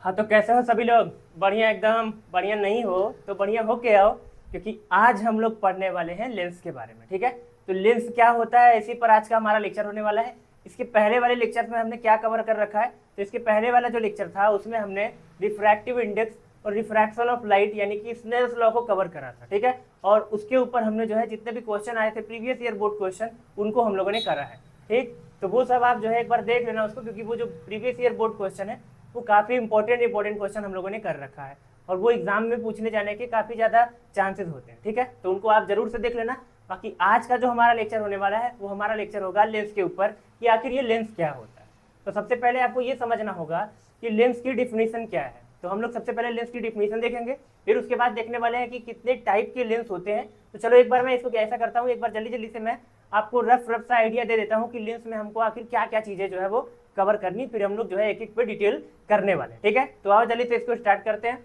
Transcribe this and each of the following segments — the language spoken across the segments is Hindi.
हाँ, तो कैसे हो सभी लोग? बढ़िया, एकदम बढ़िया नहीं हो तो बढ़िया हो के आओ, क्योंकि आज हम लोग पढ़ने वाले हैं लेंस के बारे में। ठीक है, तो लेंस क्या होता है, इसी पर आज का हमारा लेक्चर होने वाला है। इसके पहले वाले लेक्चर में हमने क्या कवर कर रखा है, तो इसके पहले वाला जो लेक्चर था उसमें हमने रिफ्रैक्टिव इंडेक्स और रिफ्रैक्शन ऑफ लाइट यानी कि स्नेल्स लॉ को कवर करा था। ठीक है, और उसके ऊपर हमने जो है जितने भी क्वेश्चन आए थे प्रीवियस ईयर बोर्ड क्वेश्चन, उनको हम लोगों ने करा है। ठीक, तो वो सब आप जो है एक बार देख लेना उसको, क्योंकि वो जो प्रीवियस ईयर बोर्ड क्वेश्चन है वो काफ़ी इंपॉर्टेंट क्वेश्चन हम लोगों ने कर रखा है, और वो एग्जाम में पूछने जाने के काफ़ी ज़्यादा चांसेस होते हैं। ठीक है, तो उनको आप जरूर से देख लेना। बाकी आज का जो हमारा लेक्चर होने वाला है वो हमारा लेक्चर होगा लेंस के ऊपर, कि आखिर ये लेंस क्या होता है। तो सबसे पहले आपको ये समझना होगा कि लेंस की डिफिनीशन क्या है। तो हम लोग सबसे पहले लेंस की डिफिनीशन देखेंगे, फिर उसके बाद देखने वाले हैं कि कितने टाइप के लेंस होते हैं। तो चलो एक बार मैं इसको कैसा करता हूँ, एक बार जल्दी जल्दी से मैं आपको रफ सा आइडिया दे देता हूँ कि लेंस में हमको आखिर क्या क्या चीज़ें जो है वो कवर करनी, फिर हम लोग जो है एक एक पे डिटेल करने वाले। ठीक है, तो आओ जल्दी से इसको स्टार्ट करते हैं।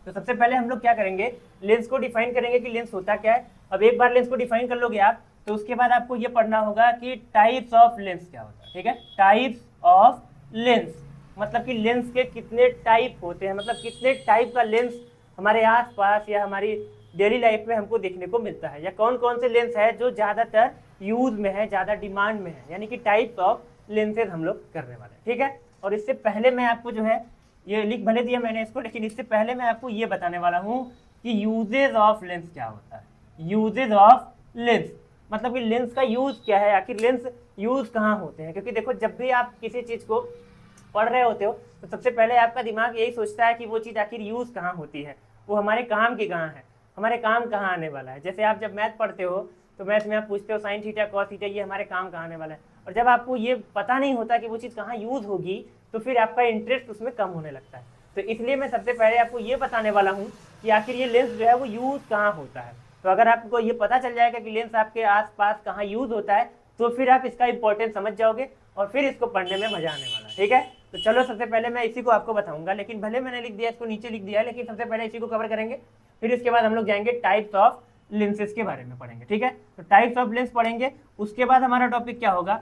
तो सबसे पहले हम लोग क्या करेंगे, लेंस को डिफाइन करेंगे कि लेंस होता क्या है। अब एक बार लेंस को डिफाइन कर लोगे आप, तो उसके बाद आपको ये पढ़ना होगा कि टाइप्स ऑफ लेंस क्या होता है। ठीक है, टाइप्स ऑफ लेंस मतलब कि लेंस के कितने टाइप होते हैं, मतलब कितने टाइप का लेंस हमारे आसपास या हमारी डेली लाइफ में हमको देखने को मिलता है, या कौन कौन से लेंस है जो ज़्यादातर यूज में है, ज़्यादा डिमांड में है, यानी कि टाइप्स ऑफ लेंसेज हम लोग करने वाले हैं। ठीक है, और इससे पहले मैं आपको जो है ये लिख भले दिया मैंने इसको, लेकिन इससे पहले मैं आपको ये बताने वाला हूँ कि यूजेज ऑफ लेंस क्या होता है। यूजेज ऑफ लेंस मतलब कि लेंस का यूज क्या है, आखिर लेंस यूज कहाँ होते हैं। क्योंकि देखो, जब भी आप किसी चीज को पढ़ रहे होते हो तो सबसे पहले आपका दिमाग यही सोचता है कि वो चीज़ आखिर यूज़ कहाँ होती है, वो हमारे काम की कहाँ है, हमारे काम कहाँ आने वाला है। जैसे आप जब मैथ पढ़ते हो तो मैथ में आप पूछते हो साइन थीटा कॉस थीटा, ये हमारे काम कहाँ आने वाला है। और जब आपको ये पता नहीं होता कि वो चीज़ कहाँ यूज़ होगी, तो फिर आपका इंटरेस्ट उसमें कम होने लगता है। तो इसलिए मैं सबसे पहले आपको ये बताने वाला हूँ कि आखिर ये लेंस जो है वो यूज़ कहाँ होता है। तो अगर आपको ये पता चल जाएगा कि लेंस आपके आसपास कहाँ यूज़ होता है, तो फिर आप इसका इंपॉर्टेंस समझ जाओगे और फिर इसको पढ़ने में मजा आने वाला है। ठीक है, तो चलो सबसे पहले मैं इसी को आपको बताऊंगा, लेकिन भले मैंने लिख दिया, इसको नीचे लिख दिया है, लेकिन सबसे पहले इसी को कवर करेंगे। फिर इसके बाद हम लोग जाएंगे टाइप्स ऑफ लेंसेज के बारे में पढ़ेंगे। ठीक है, तो टाइप्स ऑफ लेंस पढ़ेंगे, उसके बाद हमारा टॉपिक क्या होगा,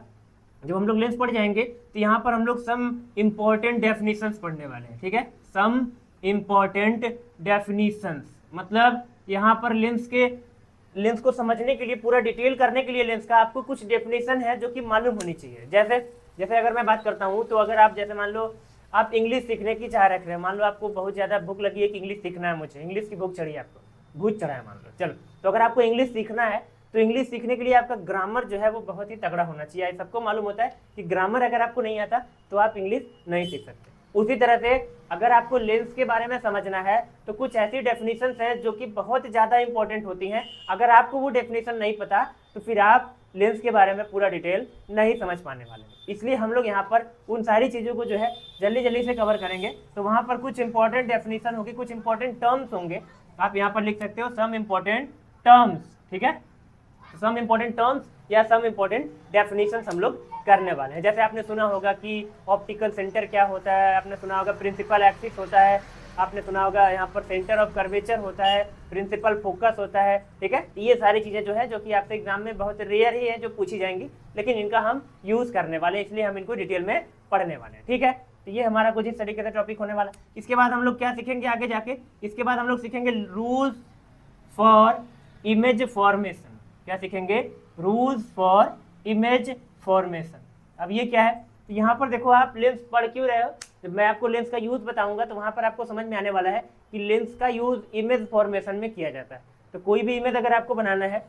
जब हम लोग लेंस पढ़ जाएंगे तो यहाँ पर हम लोग सम इम्पोर्टेंट डेफिनेशंस पढ़ने वाले हैं। ठीक है, सम इम्पोर्टेंट डेफिनेशंस मतलब यहाँ पर लेंस को समझने के लिए, पूरा डिटेल करने के लिए लेंस का आपको कुछ डेफिनेशन है जो कि मालूम होनी चाहिए। जैसे अगर मैं बात करता हूँ, तो अगर आप जैसे मान लो आप इंग्लिश सीखने की चाह रख रहे हैं, मान लो आपको बहुत ज़्यादा भूख लगी है कि इंग्लिश सीखना है, मुझे इंग्लिश की भूख चढ़ी है, आपको भूख चढ़ा है मान लो, चलो। तो अगर आपको इंग्लिश सीखना है तो इंग्लिश सीखने के लिए आपका ग्रामर जो है वो बहुत ही तगड़ा होना चाहिए। सबको मालूम होता है कि ग्रामर अगर आपको नहीं आता तो आप इंग्लिश नहीं सीख सकते। उसी तरह से अगर आपको लेंस के बारे में समझना है तो कुछ ऐसी डेफिनेशंस हैं जो कि बहुत ज़्यादा इंपॉर्टेंट होती हैं। अगर आपको वो डेफिनेशन नहीं पता तो फिर आप लेंस के बारे में पूरा डिटेल नहीं समझ पाने वाले हैं। इसलिए हम लोग यहाँ पर उन सारी चीज़ों को जो है जल्दी जल्दी से कवर करेंगे। तो वहाँ पर कुछ इंपॉर्टेंट डेफिनेशन होगी, कुछ इंपॉर्टेंट टर्म्स होंगे, आप यहाँ पर लिख सकते हो सम इम्पॉर्टेंट टर्म्स। ठीक है, सम इम्पोर्टेंट टर्म्स या सम इम्पोर्टेंट डेफिनेशंस हम लोग करने वाले हैं। जैसे आपने सुना होगा कि ऑप्टिकल सेंटर क्या होता है, आपने सुना होगा प्रिंसिपल एक्सिस होता है, आपने सुना होगा यहाँ पर सेंटर ऑफ कर्वेचर होता है, प्रिंसिपल फोकस होता है। ठीक है, ये सारी चीज़ें जो है जो कि आपसे एग्जाम में बहुत रेयर ही है जो पूछी जाएंगी, लेकिन इनका हम यूज़ करने वाले हैं, इसलिए हम इनको डिटेल में पढ़ने वाले हैं। ठीक है, तो ये हमारा कुछ इस तरीके का टॉपिक होने वाला है। इसके बाद हम लोग क्या सीखेंगे आगे जाके, इसके बाद हम लोग सीखेंगे रूल्स फॉर इमेज फॉर्मेशन। क्या सीखेंगे, रूल्स फॉर इमेज फॉर्मेशन। अब ये क्या है, तो यहाँ पर देखो आप लेंस पढ़ क्यों रहे हो, जब मैं आपको लेंस का यूज बताऊंगा तो वहाँ पर आपको समझ में आने वाला है कि लेंस का यूज इमेज फॉर्मेशन में किया जाता है। तो कोई भी इमेज अगर आपको बनाना है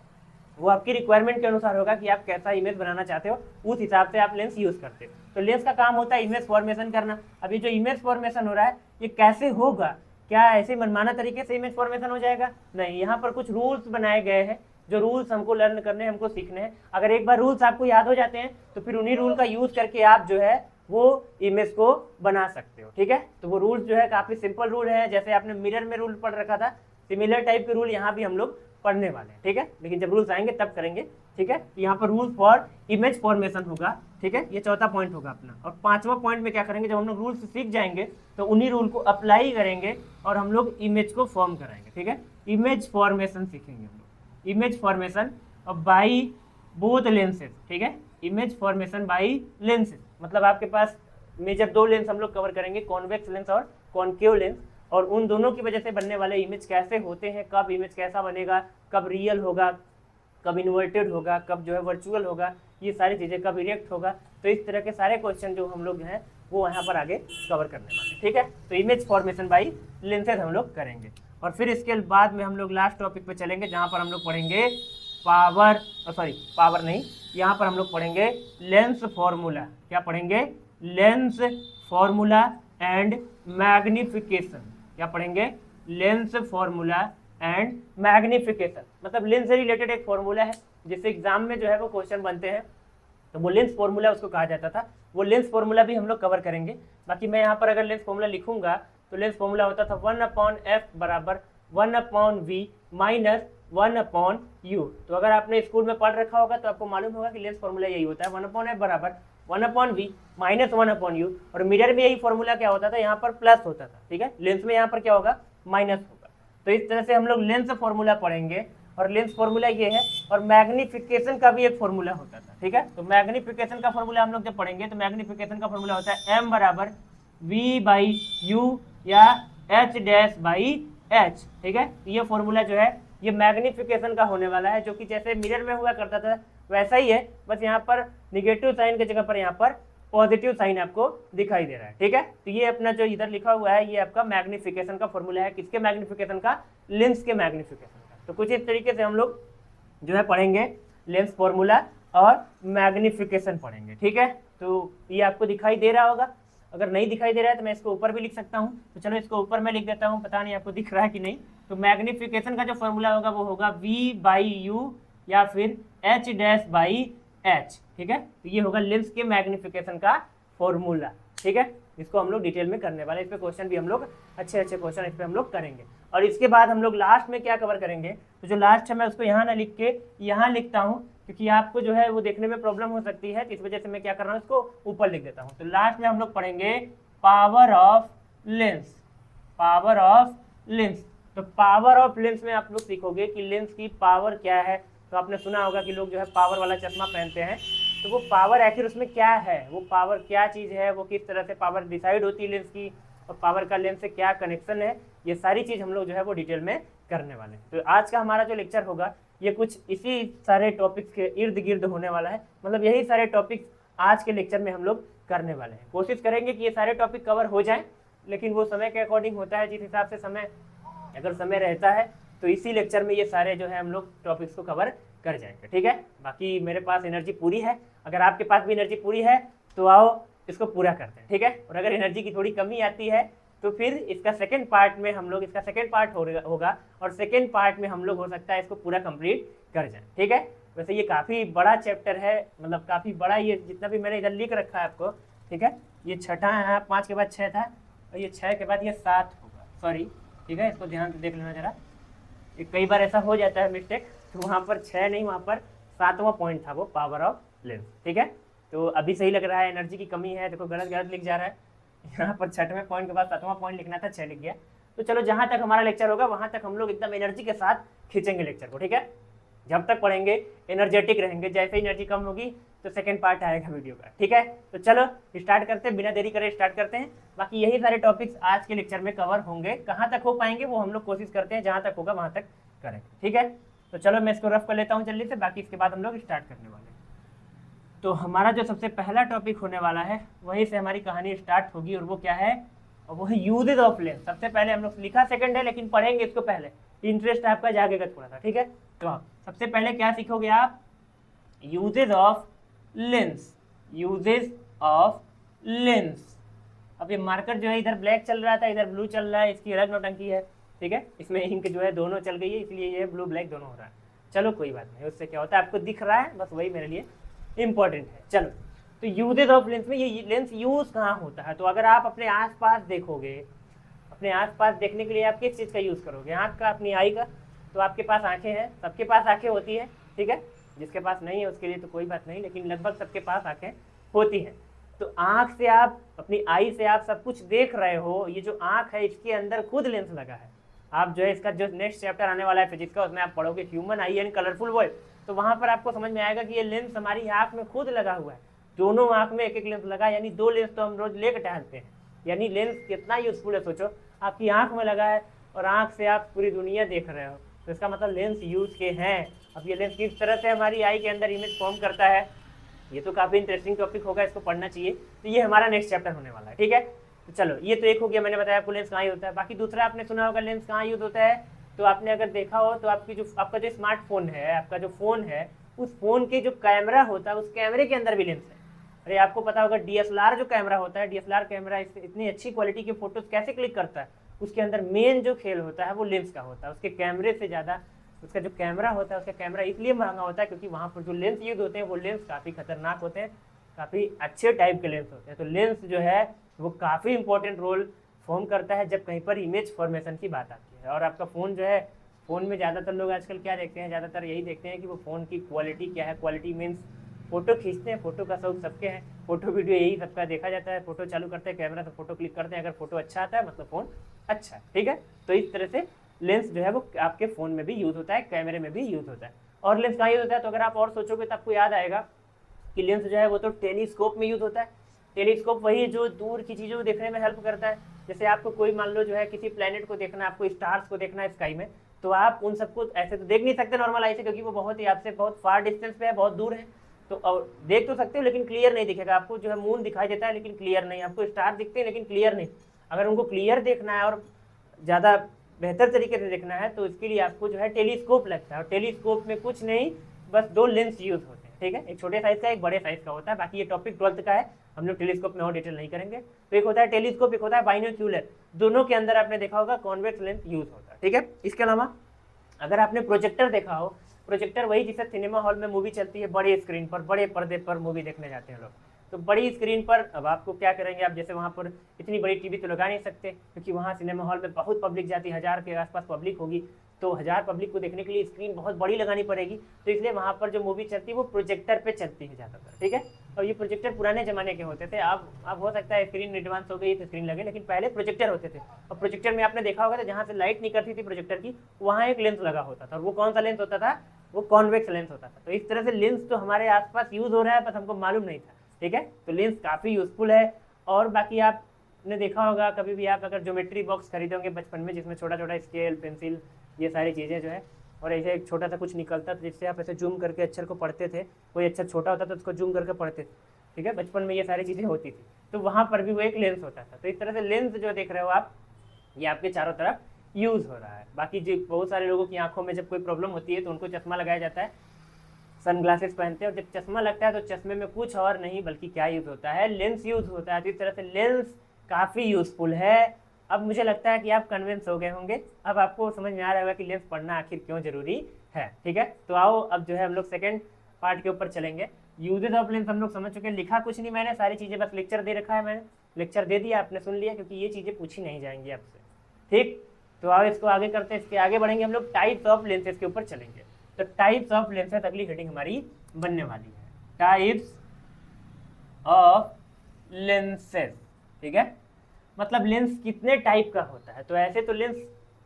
वो आपकी रिक्वायरमेंट के अनुसार होगा कि आप कैसा इमेज बनाना चाहते हो, उस हिसाब से आप लेंस यूज करते हो। तो लेंस का काम होता है इमेज फॉर्मेशन करना। अब ये जो इमेज फॉर्मेशन हो रहा है ये कैसे होगा, क्या ऐसे मनमाना तरीके से इमेज फॉर्मेशन हो जाएगा? नहीं, यहाँ पर कुछ रूल्स बनाए गए हैं, जो रूल्स हमको लर्न करने हैं, हमको सीखने हैं। अगर एक बार रूल्स आपको याद हो जाते हैं तो फिर उन्हीं रूल का यूज करके आप जो है वो इमेज को बना सकते हो। ठीक है, तो वो रूल्स जो है काफ़ी सिंपल रूल है, जैसे आपने मिरर में रूल पढ़ रखा था, सिमिलर टाइप के रूल यहाँ भी हम लोग पढ़ने वाले हैं। ठीक है, लेकिन जब रूल्स आएंगे तब करेंगे। ठीक है, तो यहाँ पर रूल्स फॉर इमेज फॉर्मेशन होगा। ठीक है, ये चौथा पॉइंट होगा अपना। और पांचवा पॉइंट में क्या करेंगे, जब हम लोग रूल्स सीख जाएंगे तो उन्हीं रूल को अप्लाई करेंगे और हम लोग इमेज को फॉर्म कराएंगे। ठीक है, इमेज फॉर्मेशन सीखेंगे हम लोग, image formation by both lenses. ठीक है, इमेज फॉर्मेशन बाई लेंसेज मतलब आपके पास मेजर दो लेंस हम लोग कवर करेंगे, कॉन्वेक्स लेंस और कॉनकेव लेंस, और उन दोनों की वजह से बनने वाले इमेज कैसे होते हैं, कब इमेज कैसा बनेगा, कब रियल होगा, कब इन्वर्टेड होगा, कब जो है वर्चुअल होगा, ये सारी चीज़ें, कब इरेक्ट होगा। तो इस तरह के सारे क्वेश्चन जो हम लोग हैं वो यहाँ पर आगे कवर करने वाले हैं, ठीक है। तो इमेज फॉर्मेशन बाई लेंसेज हम लोग करेंगे, और फिर इसके बाद में हम लोग लास्ट टॉपिक पे चलेंगे जहाँ पर हम लोग पढ़ेंगे पावर नहीं, यहाँ पर हम लोग पढ़ेंगे लेंस फॉर्मूला। क्या पढ़ेंगे? Lens formula and magnification. क्या पढ़ेंगे? Lens formula and magnification. मतलब लेंस से रिलेटेड एक फॉर्मूला है जिससे एग्जाम में जो है वो क्वेश्चन बनते हैं, तो वो लेंस फॉर्मूला उसको कहा जाता था। वो लेंस फॉर्मूला भी हम लोग कवर करेंगे। बाकी मैं यहाँ पर अगर लेंस फॉर्मूला लिखूंगा तो लेंस फॉर्मूला होता था 1/f बराबर 1/v माइनस 1/u। तो अगर आपने स्कूल में पढ़ रखा होगा तो आपको मालूम होगा कि लेंस फॉर्मूला यही होता है, 1/f बराबर 1/v माइनस 1/u। और मिरर में यही फॉर्मूला क्या होता था, यहाँ पर प्लस होता था, ठीक है। लेंस में यहाँ पर क्या होगा, माइनस होगा। तो इस तरह से हम लोग लेंस फॉर्मूला पढ़ेंगे, और लेंस फॉर्मूला ये है। और मैग्निफिकेशन का भी एक फॉर्मूला होता था, ठीक है। तो मैग्निफिकेशन का फॉर्मूला हम लोग जब पढ़ेंगे तो मैग्निफिकेशन का फॉर्मूला होता है m बराबर v/u या h-h, ठीक है। ये फॉर्मूला जो है ये मैग्निफिकेशन का होने वाला है, जो कि जैसे मिरर में हुआ करता था वैसा ही है, बस यहाँ पर निगेटिव साइन की जगह पर यहाँ पर पॉजिटिव साइन आपको दिखाई दे रहा है, ठीक है। तो ये अपना जो इधर लिखा हुआ है ये आपका मैग्निफिकेशन का फॉर्मूला है। किसके मैग्निफिकेशन का? लेंस के मैग्निफिकेशन का। तो कुछ इस तरीके से हम लोग जो है पढ़ेंगे, लेंस फॉर्मूला और मैग्निफिकेशन पढ़ेंगे, ठीक है। तो ये आपको दिखाई दे रहा होगा, अगर नहीं दिखाई दे रहा है तो मैं इसको ऊपर भी लिख सकता हूँ। तो चलो इसको ऊपर मैं लिख देता हूँ, पता नहीं आपको दिख रहा है कि नहीं। तो मैग्निफिकेशन का जो फॉर्मूला होगा वो होगा v/u या फिर h-h, ठीक है। तो ये होगा लेंस के मैग्निफिकेशन का फॉर्मूला, ठीक है। इसको हम लोग डिटेल में करने वाले, इस पे क्वेश्चन भी हम लोग अच्छे क्वेश्चन इस पे हम लोग करेंगे। और इसके बाद हम लोग लास्ट में क्या कवर करेंगे, तो जो लास्ट है मैं उसको यहाँ ना लिख के यहाँ लिखता हूँ, क्योंकि आपको जो है वो देखने में प्रॉब्लम हो सकती है, तो इस वजह से मैं क्या कर रहा हूँ, इसको ऊपर लिख देता हूँ। तो लास्ट में हम लोग पढ़ेंगे power of lens. Power of lens, तो पावर ऑफ लेंस में आप लोग सीखोगे कि लेंस की पावर क्या है। तो आपने सुना होगा कि लोग जो है पावर वाला चश्मा पहनते हैं, तो वो पावर आखिर उसमें क्या है, वो पावर क्या चीज़ है, वो किस तरह से पावर डिसाइड होती है लेंस की, और पावर का लेंस से क्या कनेक्शन है, ये सारी चीज़ हम लोग जो है वो डिटेल में करने वाले हैं। तो आज का हमारा जो लेक्चर होगा ये कुछ इसी सारे टॉपिक्स के इर्द गिर्द होने वाला है। मतलब यही सारे टॉपिक्स आज के लेक्चर में हम लोग करने वाले हैं। कोशिश करेंगे कि ये सारे टॉपिक कवर हो जाएं, लेकिन वो समय के अकॉर्डिंग होता है। जिस हिसाब से समय, अगर समय रहता है तो इसी लेक्चर में ये सारे जो है हम लोग टॉपिक्स को कवर कर जाएंगे, ठीक है। बाकी मेरे पास एनर्जी पूरी है, अगर आपके पास भी एनर्जी पूरी है तो आओ इसको पूरा करते हैं, ठीक है। और अगर एनर्जी की थोड़ी कमी आती है तो फिर इसका सेकंड पार्ट में हम लोग, इसका सेकंड पार्ट होगा, और सेकंड पार्ट में हम लोग हो सकता है इसको पूरा कंप्लीट कर जाए, ठीक है। वैसे ये काफ़ी बड़ा चैप्टर है, मतलब काफ़ी बड़ा, ये जितना भी मैंने इधर लिख रखा है आपको, ठीक है। ये छठा है, 5 के बाद 6 था, और ये 6 के बाद ये 7 होगा, सॉरी, ठीक है। इसको ध्यान से देख लेना जरा, कई बार ऐसा हो जाता है मिस्टेक, तो वहाँ पर 6 नहीं, वहाँ पर 7वां पॉइंट था वो पावर ऑफ लेंस, ठीक है। तो अभी सही लग रहा है, एनर्जी की कमी है, देखो गलत लिख जा रहा है, यहाँ पर 6वें पॉइंट के बाद 7वां पॉइंट लिखना था, 6 लिख गया। तो चलो जहाँ तक हमारा लेक्चर होगा वहाँ तक हम लोग एकदम एनर्जी के साथ खींचेंगे लेक्चर को, ठीक है। जब तक पढ़ेंगे एनर्जेटिक रहेंगे, जैसे एनर्जी कम होगी तो सेकंड पार्ट आएगा वीडियो का, ठीक है। तो चलो स्टार्ट करते हैं, बिना देरी करे स्टार्ट करते हैं। बाकी यही सारे टॉपिक्स आज के लेक्चर में कवर होंगे, कहाँ तक हो पाएंगे वो हम लोग कोशिश करते हैं, जहाँ तक होगा वहाँ तक करेंगे, ठीक है। तो चलो मैं इसको रफ कर लेता हूँ जल्दी से, बाकी इसके बाद हम लोग स्टार्ट करने वाले हैं। तो हमारा जो सबसे पहला टॉपिक होने वाला है वहीं से हमारी कहानी स्टार्ट होगी, और वो क्या है, और वो है यूजेज ऑफ लेंस। सबसे पहले हम लोग, लिखा सेकंड है लेकिन पढ़ेंगे इसको पहले, इंटरेस्ट आपका जागेगा थोड़ा सा, ठीक है। तो सबसे पहले क्या सीखोगे आप, usages of lens. Usages of lens. अब ये मार्कर जो है इधर ब्लैक चल रहा था, इधर ब्लू चल रहा है, इसकी अलग नौटंकी है, ठीक है। इसमें इंक जो है दोनों चल गई है, इसलिए ये ब्लू ब्लैक दोनों हो रहा है। चलो कोई बात नहीं, उससे क्या होता है, आपको दिख रहा है, बस वही मेरे लिए इंपॉर्टेंट है। चलो, तो यूजेज ऑफ लेंस में ये लेंस यूज कहाँ होता है, तो अगर आप अपने आसपास देखोगे, अपने आसपास देखने के लिए आप किस चीज़ का यूज़ करोगे, आँख का, अपनी आई का। तो आपके पास आंखें हैं, सबके पास आंखें होती है, ठीक है। जिसके पास नहीं है उसके लिए तो कोई बात नहीं, लेकिन लगभग सबके पास आंखें होती हैं। तो आँख से आप, अपनी आई से आप सब कुछ देख रहे हो, ये जो आँख है इसके अंदर खुद लेंस लगा है। आप जो है इसका जो नेक्स्ट चैप्टर आने वाला है फिजिक्स का, उसमें आप पढ़ोगे human I and colourful world, तो वहाँ पर आपको समझ में आएगा कि ये लेंस हमारी आँख में खुद लगा हुआ है। दोनों आंख में एक एक लेंस लगा, यानी 2 लेंस तो हम रोज लेकर टहलते हैं। यानी लेंस कितना यूजफुल है, सोचो आपकी आंख में लगा है और आंख से आप पूरी दुनिया देख रहे हो, तो इसका मतलब लेंस यूज के हैं। अब ये लेंस किस तरह से हमारी आई के अंदर इमेज फॉर्म करता है, ये तो काफ़ी इंटरेस्टिंग टॉपिक होगा, इसको पढ़ना चाहिए। तो ये हमारा नेक्स्ट चैप्टर होने वाला है, ठीक है। तो चलो ये तो एक हो गया, मैंने बताया आपको लेंस कहाँ यूज होता है। बाकी दूसरा आपने सुना होगा लेंस कहाँ यूज होता है, तो आपने अगर देखा हो तो आपका जो स्मार्टफोन है, आपका जो फ़ोन है, उस फ़ोन के जो कैमरा होता है उस कैमरे के अंदर भी लेंस है। अरे आपको पता होगा DSLR जो कैमरा होता है, DSLR कैमरा इतनी अच्छी क्वालिटी के फोटोज कैसे क्लिक करता है, उसके अंदर मेन जो खेल होता है वो लेंस का होता है। उसके कैमरे से ज़्यादा उसका जो कैमरा होता है, उसका कैमरा इसलिए महंगा होता है क्योंकि वहाँ पर जो लेंस यूज होते हैं वो लेंस काफ़ी खतरनाक होते हैं, काफ़ी अच्छे टाइप के लेंस होते हैं। तो लेंस जो है वो काफ़ी इंपॉर्टेंट रोल फॉर्म करता है जब कहीं पर इमेज फॉर्मेशन की बात आती है। और आपका फ़ोन जो है, फ़ोन में ज़्यादातर लोग आजकल क्या देखते हैं, ज़्यादातर यही देखते हैं कि वो फ़ोन की क्वालिटी क्या है। क्वालिटी मीन्स फोटो खींचते हैं, फोटो का शौक सबके हैं, फोटो वीडियो यही सबका देखा जाता है। फोटो चालू करते हैं कैमरा से, फोटो क्लिक करते हैं, अगर फोटो अच्छा आता है मतलब फ़ोन अच्छा है, ठीक है। तो इस तरह से लेंस जो है वो आपके फ़ोन में भी यूज़ होता है, कैमरे में भी यूज़ होता है। और लेंस कहाँ यूज़ होता है, तो अगर आप और सोचोगे तो आपको याद आएगा कि लेंस जो है वो तो टेलीस्कोप में यूज़ होता है। टेलीस्कोप वही जो दूर की चीज़ों को देखने में हेल्प करता है। जैसे आपको कोई मान लो जो है किसी प्लेनेट को देखना है, आपको स्टार्स को देखना है स्काई में, तो आप उन सबको ऐसे तो देख नहीं सकते नॉर्मल आई से, क्योंकि वो बहुत ही आपसे बहुत फार डिस्टेंस पे है, बहुत दूर है। तो और देख तो सकते हो लेकिन क्लियर नहीं दिखेगा आपको। जो है मून दिखाई देता है लेकिन क्लियर नहीं, आपको स्टार दिखते हैं लेकिन क्लियर नहीं। अगर उनको क्लियर देखना है और ज़्यादा बेहतर तरीके से देखना है तो इसके लिए आपको जो है टेलीस्कोप लगता है। और टेलीस्कोप में कुछ नहीं, बस 2 लेंस यूज़ होते हैं, ठीक है। एक छोटे साइज़ का, एक बड़े साइज़ का होता है। बाकी ये टॉपिक 12th का है, हम लोग टेलीस्कोप में और डिटेल नहीं करेंगे। तो एक होता है टेलीस्कोप, एक होता है बाइनोक्यूलर। दोनों के अंदर आपने देखा होगा कॉन्वेक्स लेंस यूज़ होता है, ठीक है। इसके अलावा अगर आपने प्रोजेक्टर देखा हो, प्रोजेक्टर वही जिससे सिनेमा हॉल में मूवी चलती है, बड़े स्क्रीन पर, बड़े पर्दे पर मूवी देखने जाते हैं लोग। तो बड़ी स्क्रीन पर अब आपको क्या करेंगे, आप जैसे वहाँ पर इतनी बड़ी टीवी तो लगा नहीं सकते, क्योंकि वहाँ सिनेमा हॉल में बहुत पब्लिक जाती है, 1000 के आसपास पब्लिक होगी। तो 1000 पब्लिक को देखने के लिए स्क्रीन बहुत बड़ी लगानी पड़ेगी। तो इसलिए वहाँ पर जो मूवी चलती है वो प्रोजेक्टर पे चलती है ज़्यादातर, ठीक है। और ये प्रोजेक्टर पुराने ज़माने के होते थे। अब हो सकता है स्क्रीन एडवांस हो गई तो स्क्रीन लगे, लेकिन पहले प्रोजेक्टर होते थे। और प्रोजेक्टर में आपने देखा होगा तो जहाँ से लाइट निकलती थी प्रोजेक्टर की, वहाँ एक लेंस लगा होता था। और वो कौन सा लेंस होता था, वो कॉन्वेक्स लेंस होता था। तो इस तरह से लेंस तो हमारे आसपास यूज़ हो रहा है, बस हमको मालूम नहीं था, ठीक है। तो लेंस काफ़ी यूज़फुल है। और बाकी आपने देखा होगा कभी भी आप अगर ज्योमेट्री बॉक्स खरीदोगे बचपन में, जिसमें छोटा छोटा स्केल, पेंसिल, ये सारी चीज़ें जो है, और ऐसे एक छोटा सा कुछ निकलता था जिससे आप ऐसे जूम करके अक्षर को पढ़ते थे। कोई अक्षर छोटा होता था तो उसको जूम करके पढ़ते थे, ठीक है। बचपन में ये सारी चीज़ें होती थी, तो वहाँ पर भी वो एक लेंस होता था। तो इस तरह से लेंस जो देख रहे हो आप, ये आपके चारों तरफ यूज़ हो रहा है। बाकी जो बहुत सारे लोगों की आंखों में जब कोई प्रॉब्लम होती है तो उनको चश्मा लगाया जाता है, सनग्लासेस पहनते हैं। और जब चश्मा लगता है तो चश्मे में कुछ और नहीं बल्कि क्या यूज़ होता है, लेंस यूज़ होता है। तो इस तरह से लेंस काफ़ी यूज़फुल है। अब मुझे लगता है कि आप कन्विंस हो गए होंगे, अब आपको समझ में आ रहा होगा कि लेंस पढ़ना आखिर क्यों जरूरी है, ठीक है। तो आओ अब जो है हम लोग सेकेंड पार्ट के ऊपर चलेंगे। यूजेज ऑफ लेंस हम लोग समझ चुके हैं, लिखा कुछ नहीं मैंने, सारी चीज़ें बस लेक्चर दे रखा है, मैंने लेक्चर दे दिया, आपने सुन लिया, क्योंकि ये चीज़ें पूछी नहीं जाएंगी आपसे, ठीक। तो आओ इसको आगे करते हैं, इसके आगे बढ़ेंगे हम लोग, टाइप्स ऑफ लेंसेज के ऊपर चलेंगे। तो टाइप्स ऑफ लेंसेज अगली हेडिंग हमारी बनने वाली है, टाइप्स ऑफ लेंसेज, ठीक है। मतलब लेंस कितने टाइप का होता है। तो ऐसे तो लेंस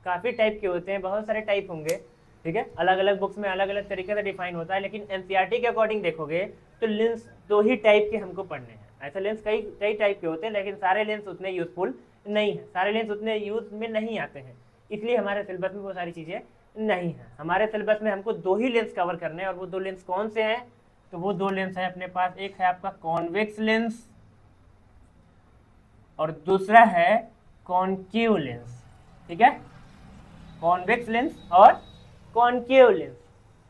काफ़ी टाइप के होते हैं, बहुत सारे टाइप होंगे, ठीक है। अलग अलग बुक्स में अलग अलग तरीके से डिफाइन होता है, लेकिन एनसीईआरटी के अकॉर्डिंग देखोगे तो लेंस 2 ही टाइप के हमको पढ़ने हैं। ऐसे लेंस कई टाइप के होते हैं, लेकिन सारे लेंस उतने यूजफुल नहीं है, सारे लेंस उतने यूज में नहीं आते हैं, इसलिए हमारे सिलेबस में वो सारी चीज़ें नहीं है। हमारे सिलेबस में हमको 2 ही लेंस कवर करने हैं। और वो 2 लेंस कौन से हैं, तो वो 2 लेंस है अपने पास, एक है आपका कॉन्वेक्स लेंस और दूसरा है कॉनकेव लेंस, ठीक है। कॉन्वेक्स लेंस और कॉनकेव लेंस।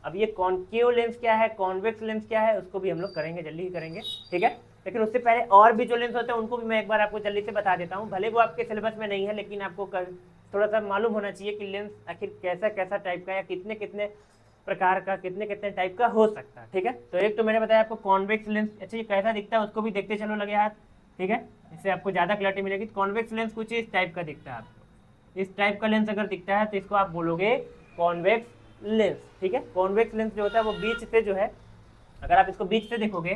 अब ये कॉनकेव लेंस क्या है, कॉन्वेक्स लेंस क्या है, उसको भी हम लोग करेंगे, जल्दी ही करेंगे, ठीक है। लेकिन उससे पहले और भी जो लेंस होते हैं उनको भी मैं एक बार आपको जल्दी से बता देता हूँ। भले वो आपके सिलेबस में नहीं है, लेकिन आपको थोड़ा सा मालूम होना चाहिए कि लेंस आखिर कैसा कैसा टाइप का या कितने कितने प्रकार का, कितने कितने टाइप का हो सकता है, ठीक है। तो एक तो मैंने बताया आपको कॉन्वेक्स लेंस, अच्छा ये कैसा दिखता है उसको भी देखते चलो लगे हाथ, ठीक है। इससे आपको ज़्यादा क्लैरिटी मिलेगी। कॉन्वेक्स लेंस कुछ इस टाइप का दिखता है आपको, इस टाइप का लेंस अगर दिखता है तो इसको आप बोलोगे कॉन्वेक्स लेंस, ठीक है। कॉन्वेक्स लेंस जो होता है वो बीच से जो है, अगर आप इसको बीच से देखोगे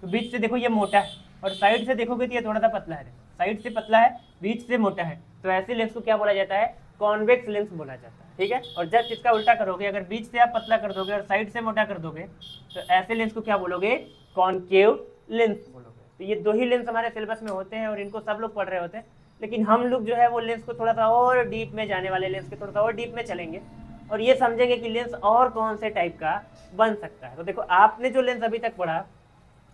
तो बीच से देखो ये मोटा है, और साइड से देखोगे तो ये थोड़ा सा पतला है, साइड से पतला है, बीच से मोटा है। तो ऐसे लेंस को क्या बोला जाता है, कॉन्वेक्स लेंस बोला जाता है, ठीक है। और जब इसका उल्टा करोगे, अगर बीच से आप पतला कर दोगे और साइड से मोटा कर दोगे, तो ऐसे लेंस को क्या बोलोगे, कॉनकेव लेंस बोलोगे। तो ये 2 ही लेंस हमारे सिलेबस में होते हैं और इनको सब लोग पढ़ रहे होते हैं, लेकिन हम लोग जो है वो लेंस को थोड़ा सा और डीप में जाने वाले, लेंस के थोड़ा सा और डीप में चलेंगे और ये समझेंगे कि लेंस और कौन से टाइप का बन सकता है। तो देखो आपने जो लेंस अभी तक पढ़ा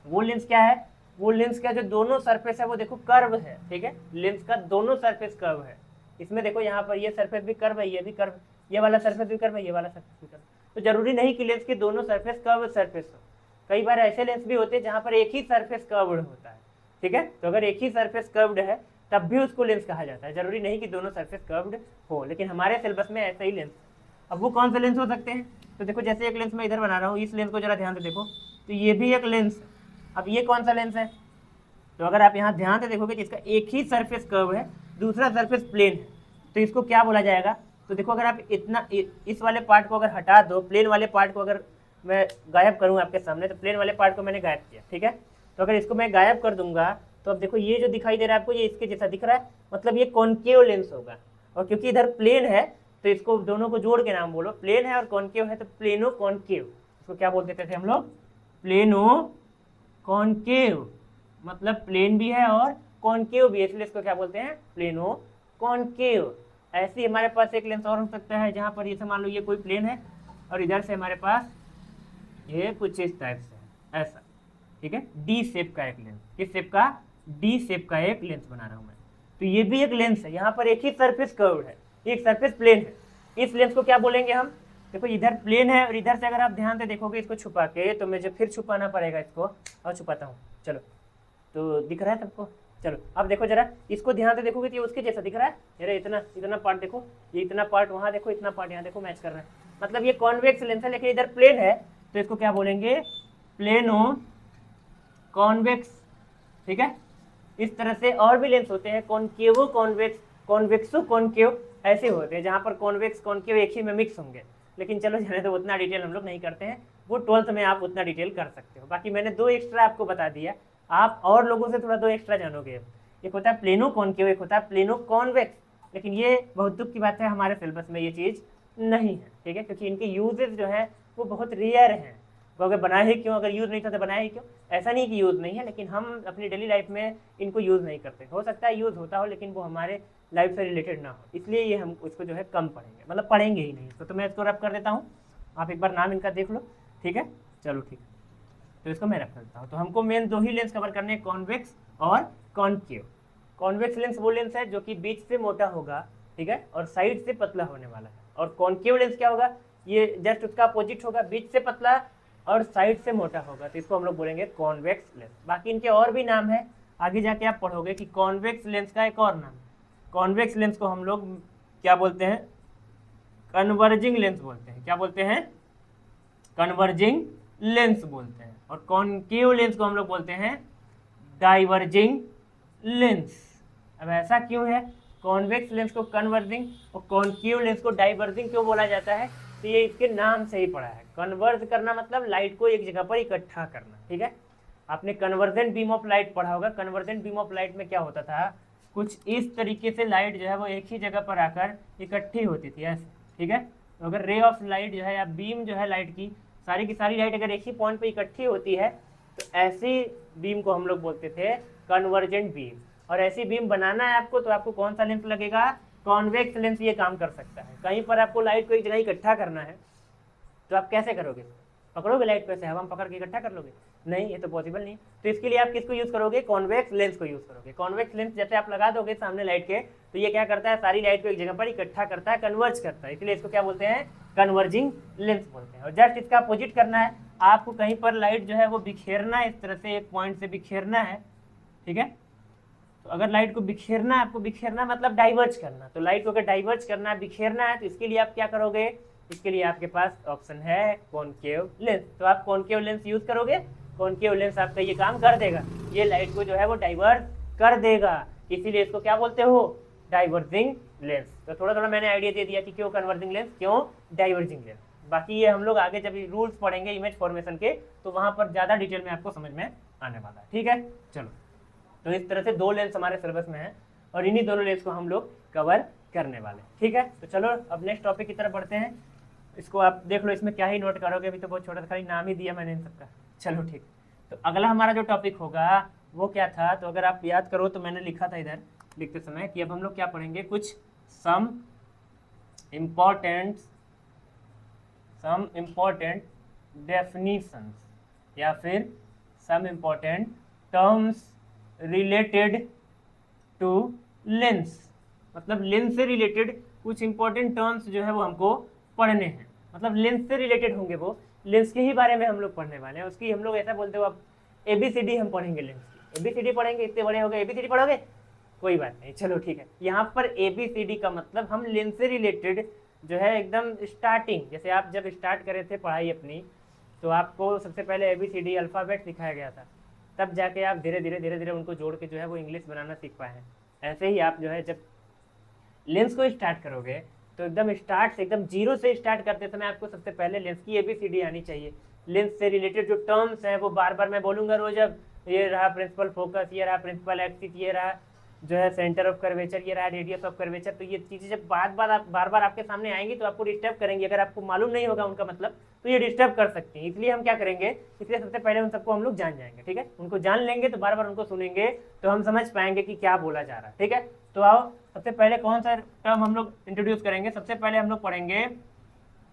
वो लेंस क्या है, वो लेंस का जो दोनों सरफेस है वो देखो कर्व है, ठीक है, लेंस का दोनों सरफेस कर्व है। इसमें देखो यहाँ पर ये सरफेस भी कर्व है, ये भी कर्व, ये वाला सरफेस भी कर्व है, ये वाला सरफेस भी कर्व। तो जरूरी नहीं कि लेंस के दोनों सरफेस कर्व सरफेस हो, कई बार ऐसे लेंस भी होते हैं जहाँ पर एक ही सरफेस कर्व्ड होता है, ठीक है। तो अगर एक ही सरफेस कर्व्ड है तब भी उसको लेंस कहा जाता है, जरूरी नहीं कि दोनों सरफेस कर्व्ड हो, लेकिन हमारे सिलेबस में ऐसा ही लेंस। अब वो कौन से लेंस हो सकते हैं, तो देखो जैसे एक लेंस मैं इधर बना रहा हूँ, इस लेंस को जरा ध्यान से देखो, तो ये भी एक लेंस है। अब ये कौन सा लेंस है, तो अगर आप यहाँ ध्यान से देखोगे कि इसका एक ही सरफेस कर्व है, दूसरा सरफेस प्लेन है, तो इसको क्या बोला जाएगा। तो देखो अगर आप इतना इस वाले पार्ट को अगर हटा दो, प्लेन वाले पार्ट को अगर मैं गायब करूँ आपके सामने, तो प्लेन वाले पार्ट को मैंने गायब किया, ठीक है। तो अगर इसको मैं गायब कर दूंगा तो अब देखो ये जो दिखाई दे रहा है आपको, ये इसके जैसा दिख रहा है, मतलब ये कॉनकेव लेंस होगा। और क्योंकि इधर प्लेन है तो इसको दोनों को जोड़ के नाम बोलो, प्लेन है और कॉनकेव है तो प्लेनो कॉनकेव। इसको क्या बोलते थे हम लोग, प्लेनो कॉनकेव, मतलब प्लेन भी है और कॉनकेव भी है, इसलिए इसको क्या बोलते हैं, प्लेनो कॉनकेव। ऐसे ही हमारे पास एक लेंस और हो सकता है जहाँ पर ये मान लो ये कोई प्लेन है और इधर से हमारे पास ये कुछ इस टाइप से है, ऐसा, ठीक है, डी शेप का एक लेंस। किस शेप का, डी शेप का एक लेंस बना रहा हूँ मैं। तो ये भी एक लेंस है, यहाँ पर एक ही सरफेस कर्व्ड है, एक सरफेस प्लेन है। इस लेंस को क्या बोलेंगे हम, देखो इधर प्लेन है और इधर से अगर आप ध्यान से देखोगे इसको छुपा के, तो मुझे फिर छुपाना पड़ेगा इसको, और छुपाता हूँ, चलो, तो दिख रहा है सबको, चलो अब देखो जरा इसको ध्यान से देखोगे तो ये उसके जैसा दिख रहा है, अरे इतना इतना पार्ट देखो, ये इतना पार्ट वहाँ देखो, इतना पार्ट यहाँ देखो, मैच कर रहा है, मतलब ये कॉन्वेक्स लेंस है, लेकिन इधर प्लेन है तो इसको क्या बोलेंगे, प्लेनो कॉन्वेक्स, ठीक है। इस तरह से और भी लेंस होते हैं, कॉनकेवो कॉन्वेक्स, कॉन्वेक्सो कॉनकेव, ऐसे होते हैं जहाँ पर कॉन्वेक्स कॉनकेव एक ही में मिक्स होंगे। लेकिन चलो जाने तो उतना डिटेल हम लोग नहीं करते हैं, वो 12th में आप उतना डिटेल कर सकते हो। बाकी मैंने 2 एक्स्ट्रा आपको बता दिया, आप और लोगों से थोड़ा 2 एक्स्ट्रा जानोगे। एक होता है प्लेनो कॉनकेव, एक होता है प्लेनो कॉन्वेक्स, लेकिन ये बहुत दुख की बात है हमारे सिलेबस में ये चीज़ नहीं है, ठीक है, क्योंकि इनके यूजेस जो है वो बहुत रेयर हैं। वो अगर बनाए ही क्यों, अगर यूज़ नहीं था तो बनाया ही क्यों, ऐसा नहीं कि यूज़ नहीं है, लेकिन हम अपनी डेली लाइफ में इनको यूज़ नहीं करते। हो सकता है यूज़ होता हो लेकिन वो हमारे लाइफ से रिलेटेड ना हो, इसलिए ये हम उसको जो है कम पढ़ेंगे, मतलब पढ़ेंगे ही नहीं इसको। तो मैं इसको रब कर देता हूँ, आप एक बार नाम इनका देख लो, ठीक है, चलो ठीक है, तो इसको मैं रब करता हूँ। तो हमको मेन 2 ही लेंस कवर करने, कॉन्वेक्स और कॉनकेव। कॉन्वेक्स लेंस वो लेंस है जो कि बीच से मोटा होगा, ठीक है, और साइड से पतला होने वाला है। और कॉनकेव लेंस क्या होगा, ये जस्ट उसका अपोजिट होगा, बीच से पतला और साइड से मोटा होगा, तो इसको हम लोग बोलेंगे कॉन्वेक्स लेंस। बाकी इनके और भी नाम है, आगे जाके आप पढ़ोगे कि कॉन्वेक्स लेंस का एक और नाम, कॉन्वेक्स लेंस को हम लोग क्या बोलते हैं, कन्वर्जिंग लेंस बोलते हैं। क्या बोलते हैं, कन्वर्जिंग लेंस बोलते हैं। और कॉनकेव लेंस को हम लोग बोलते हैं डाइवर्जिंग लेंस। अब ऐसा क्यों है, कॉन्वेक्स लेंस को कन्वर्जिंग और कॉनकेव लेंस को डाइवर्जिंग क्यों बोला जाता है, तो ये इसके नाम से ही पड़ा है। कन्वर्ज करना मतलब लाइट को एक जगह पर इकट्ठा करना, ठीक है। आपने कन्वर्जेंट बीम ऑफ लाइट पढ़ा होगा। कन्वर्जेंट बीम ऑफ लाइट में क्या होता था, कुछ इस तरीके से लाइट जो है वो एक ही जगह पर आकर इकट्ठी होती थी, ऐसे, ठीक है। तो अगर रे ऑफ लाइट जो है या बीम जो है लाइट की सारी लाइट अगर एक ही पॉइंट पर इकट्ठी होती है तो ऐसी बीम को हम लोग बोलते थे कन्वर्जेंट बीम। और ऐसी बीम बनाना है आपको, तो आपको कौन सा लेंस लगेगा, कॉन्वेक्स लेंस ये काम कर सकता है। कहीं पर आपको लाइट को एक जगह इकट्ठा करना है तो आप कैसे करोगे, पकड़ोगे लाइट को ऐसे हवा में पकड़ के इकट्ठा कर लोगे, नहीं, ये तो पॉसिबल नहीं। तो इसके लिए आप किसको यूज़ करोगे, कॉन्वेक्स लेंस को यूज़ करोगे। कॉन्वेक्स लेंस जैसे आप लगा दोगे सामने लाइट के, तो ये क्या करता है, सारी लाइट को एक जगह पर इकट्ठा करता है, कन्वर्ज करता है, इसलिए इसको क्या बोलते हैं, कन्वर्जिंग लेंस बोलते हैं। और जस्ट इसका अपोजिट करना है, आपको कहीं पर लाइट जो है वो बिखेरना है, इस तरह से एक पॉइंट से बिखेरना है, ठीक है। तो अगर लाइट को बिखेरना है, आपको बिखेरना मतलब डाइवर्ज करना, तो लाइट को अगर डाइवर्ज करना है, बिखेरना है, तो इसके लिए आप क्या करोगे, इसके लिए आपके पास ऑप्शन है कॉनकेव लेंस। तो आप कॉनकेव लेंस यूज करोगे, कॉनकेव लेंस आपका ये काम कर देगा, ये लाइट को जो है वो डाइवर्ट कर देगा, इसीलिए इसको क्या बोलते हो, डाइवर्जिंग लेंस। तो थोड़ा थोड़ा मैंने आइडिया दे दिया कि क्यों कन्वर्जिंग लेंस, क्यों डाइवर्जिंग लेंस। बाकी ये हम लोग आगे जब रूल्स पढ़ेंगे इमेज फॉर्मेशन के, तो वहां पर ज्यादा डिटेल में आपको समझ में आने वाला है, ठीक है। चलो, तो इस तरह से 2 लेंस हमारे सिलेबस में है और इन्हीं दोनों लेंस को हम लोग कवर करने वाले, ठीक है। तो चलो अब नेक्स्ट टॉपिक की तरफ बढ़ते हैं। इसको आप देख लो, इसमें क्या ही नोट करोगे, अभी तो बहुत छोटा सा खाली नाम ही दिया मैंने इन सबका। चलो ठीक, तो अगला हमारा जो टॉपिक होगा वो क्या था, तो अगर आप याद करो तो मैंने लिखा था इधर लिखते समय कि अब हम लोग क्या पढ़ेंगे, कुछ सम इम्पोर्टेंट डेफिनीशंस या फिर some important terms related to lens. मतलब लेंस से रिलेटेड कुछ इंपॉर्टेंट टर्म्स जो है वो हमको पढ़ने हैं, मतलब लेंस से रिलेटेड होंगे, वो लेंस के ही बारे में हम लोग पढ़ने वाले हैं। उसकी हम लोग ऐसा बोलते हो, अब ABCD हम पढ़ेंगे, लेंस की ABCD पढ़ेंगे। इतने बड़े हो गए ABCD पढ़ोगे, कोई बात नहीं, चलो ठीक है। यहाँ पर ABCD का मतलब हम लेंस से रिलेटेड जो है एकदम स्टार्टिंग, जैसे आप जब स्टार्ट करे थे पढ़ाई अपनी, तो आपको सबसे पहले ABCD अल्फ़ाबेट सिखाया गया था, तब जाके आप धीरे धीरे उनको जोड़ के जो है वो इंग्लिश बनाना सीख पाए हैं। ऐसे ही आप जो है जब लेंस को स्टार्ट करोगे तो एकदम स्टार्ट से, एकदम जीरो से स्टार्ट करते समय आपको सबसे पहले लेंस की ABCD आनी चाहिए। लेंस से रिलेटेड जो टर्म्स हैं वो बार बार मैं बोलूँगा रोज। अब ये रहा प्रिंसिपल फोकस, ये रहा प्रिंसिपल एक्सिस, ये रहा जो है सेंटर ऑफ कर्वेचर, ये रहा रेडियस ऑफ कर्वेचर। तो ये चीज़ें जब बार बार आपके सामने आएंगी तो आपको डिस्टर्ब करेंगे। अगर आपको मालूम नहीं होगा उनका मतलब तो ये डिस्टर्ब कर सकती हैं। इसलिए हम क्या करेंगे, इसलिए सबसे पहले उन सबको हम लोग जान जाएंगे, ठीक है। उनको जान लेंगे तो बार बार उनको सुनेंगे तो हम समझ पाएंगे कि क्या बोला जा रहा है, ठीक है। तो आओ सबसे पहले कौन सा टर्म हम लोग इंट्रोड्यूस करेंगे। सबसे पहले हम लोग पढ़ेंगे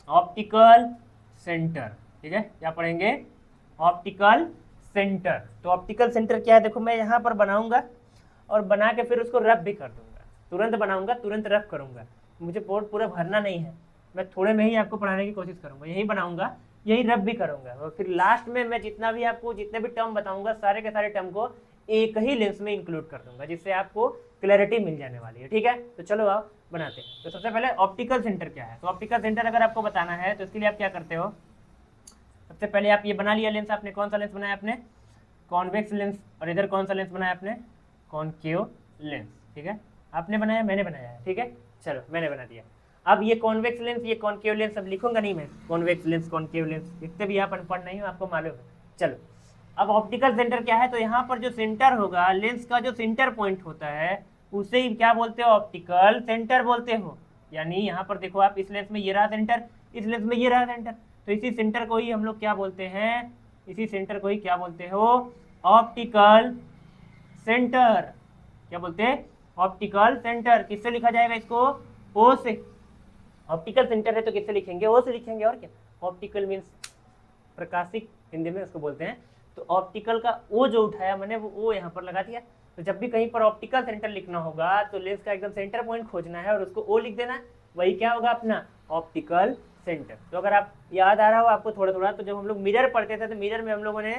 ऑप्टिकल सेंटर, ठीक है। क्या पढ़ेंगे, ऑप्टिकल सेंटर। तो ऑप्टिकल सेंटर क्या है, देखो मैं यहाँ पर बनाऊंगा और बना के फिर उसको रफ भी कर दूंगा। तुरंत बनाऊंगा, तुरंत रफ करूंगा, मुझे बोर्ड पूरा भरना नहीं है, मैं थोड़े में ही आपको पढ़ाने की कोशिश करूंगा। यही बनाऊंगा, यही रफ भी करूंगा, और फिर लास्ट में मैं जितना भी आपको जितने भी टर्म बताऊंगा सारे के सारे टर्म को एक ही लेंस में इंक्लूड कर दूंगा, जिससे आपको क्लैरिटी मिल जाने वाली है, ठीक है। तो चलो आओ बनाते हैं। तो सबसे पहले ऑप्टिकल सेंटर क्या है। तो ऑप्टिकल सेंटर अगर आपको बताना है तो इसके लिए आप क्या करते हो, सबसे पहले आप ये बना लिया लेंस आपने। कौन सा लेंस बनाया आपने, कॉन्वेक्स लेंस। और इधर कौन सा लेंस बनाया आपने, कॉनकेव लेंस, ठीक है। आपने बनाया, मैंने बनाया है, ठीक है। चलो मैंने बना दिया। अब ये कॉन्वेक्स लेंस, ये कॉनकेव लेंस, अब लिखूंगा नहीं मैं, कॉन्वेक्स लेंस, कॉनकेव लेंस, लिखते भी आप अनपढ़ नहीं हो, आपको मालूम है। चलो अब ऑप्टिकल सेंटर क्या है, तो यहाँ पर जो सेंटर होगा, लेंस का जो सेंटर पॉइंट होता है उसे ही क्या बोलते हो, ऑप्टिकल सेंटर बोलते हो। यानी यहाँ पर देखो आप, इस लेंस में ये रहा सेंटर, इस लेंस में ये रहा सेंटर, तो इसी सेंटर को ही हम लोग क्या बोलते हैं, इसी सेंटर को ही क्या बोलते हो, ऑप्टिकल सेंटर। क्या बोलते हैं, ऑप्टिकल सेंटर। किससे लिखा जाएगा इसको, ओ से। ऑप्टिकल सेंटर है तो किससे लिखेंगे, ओ से लिखेंगे। और क्या, ऑप्टिकल मीन्स प्रकाशिक, हिंदी में उसको बोलते हैं। तो ऑप्टिकल का ओ जो उठाया मैंने, वो ओ यहाँ पर लगा दिया। तो जब भी कहीं पर ऑप्टिकल सेंटर लिखना होगा तो लेंस का एकदम सेंटर पॉइंट खोजना है और उसको ओ लिख देना है, वही क्या होगा अपना ऑप्टिकल सेंटर। तो अगर आप याद आ रहा हो आपको थोड़ा थोड़ा, तो जब हम लोग मिरर पढ़ते थे तो मिरर में हम लोगों ने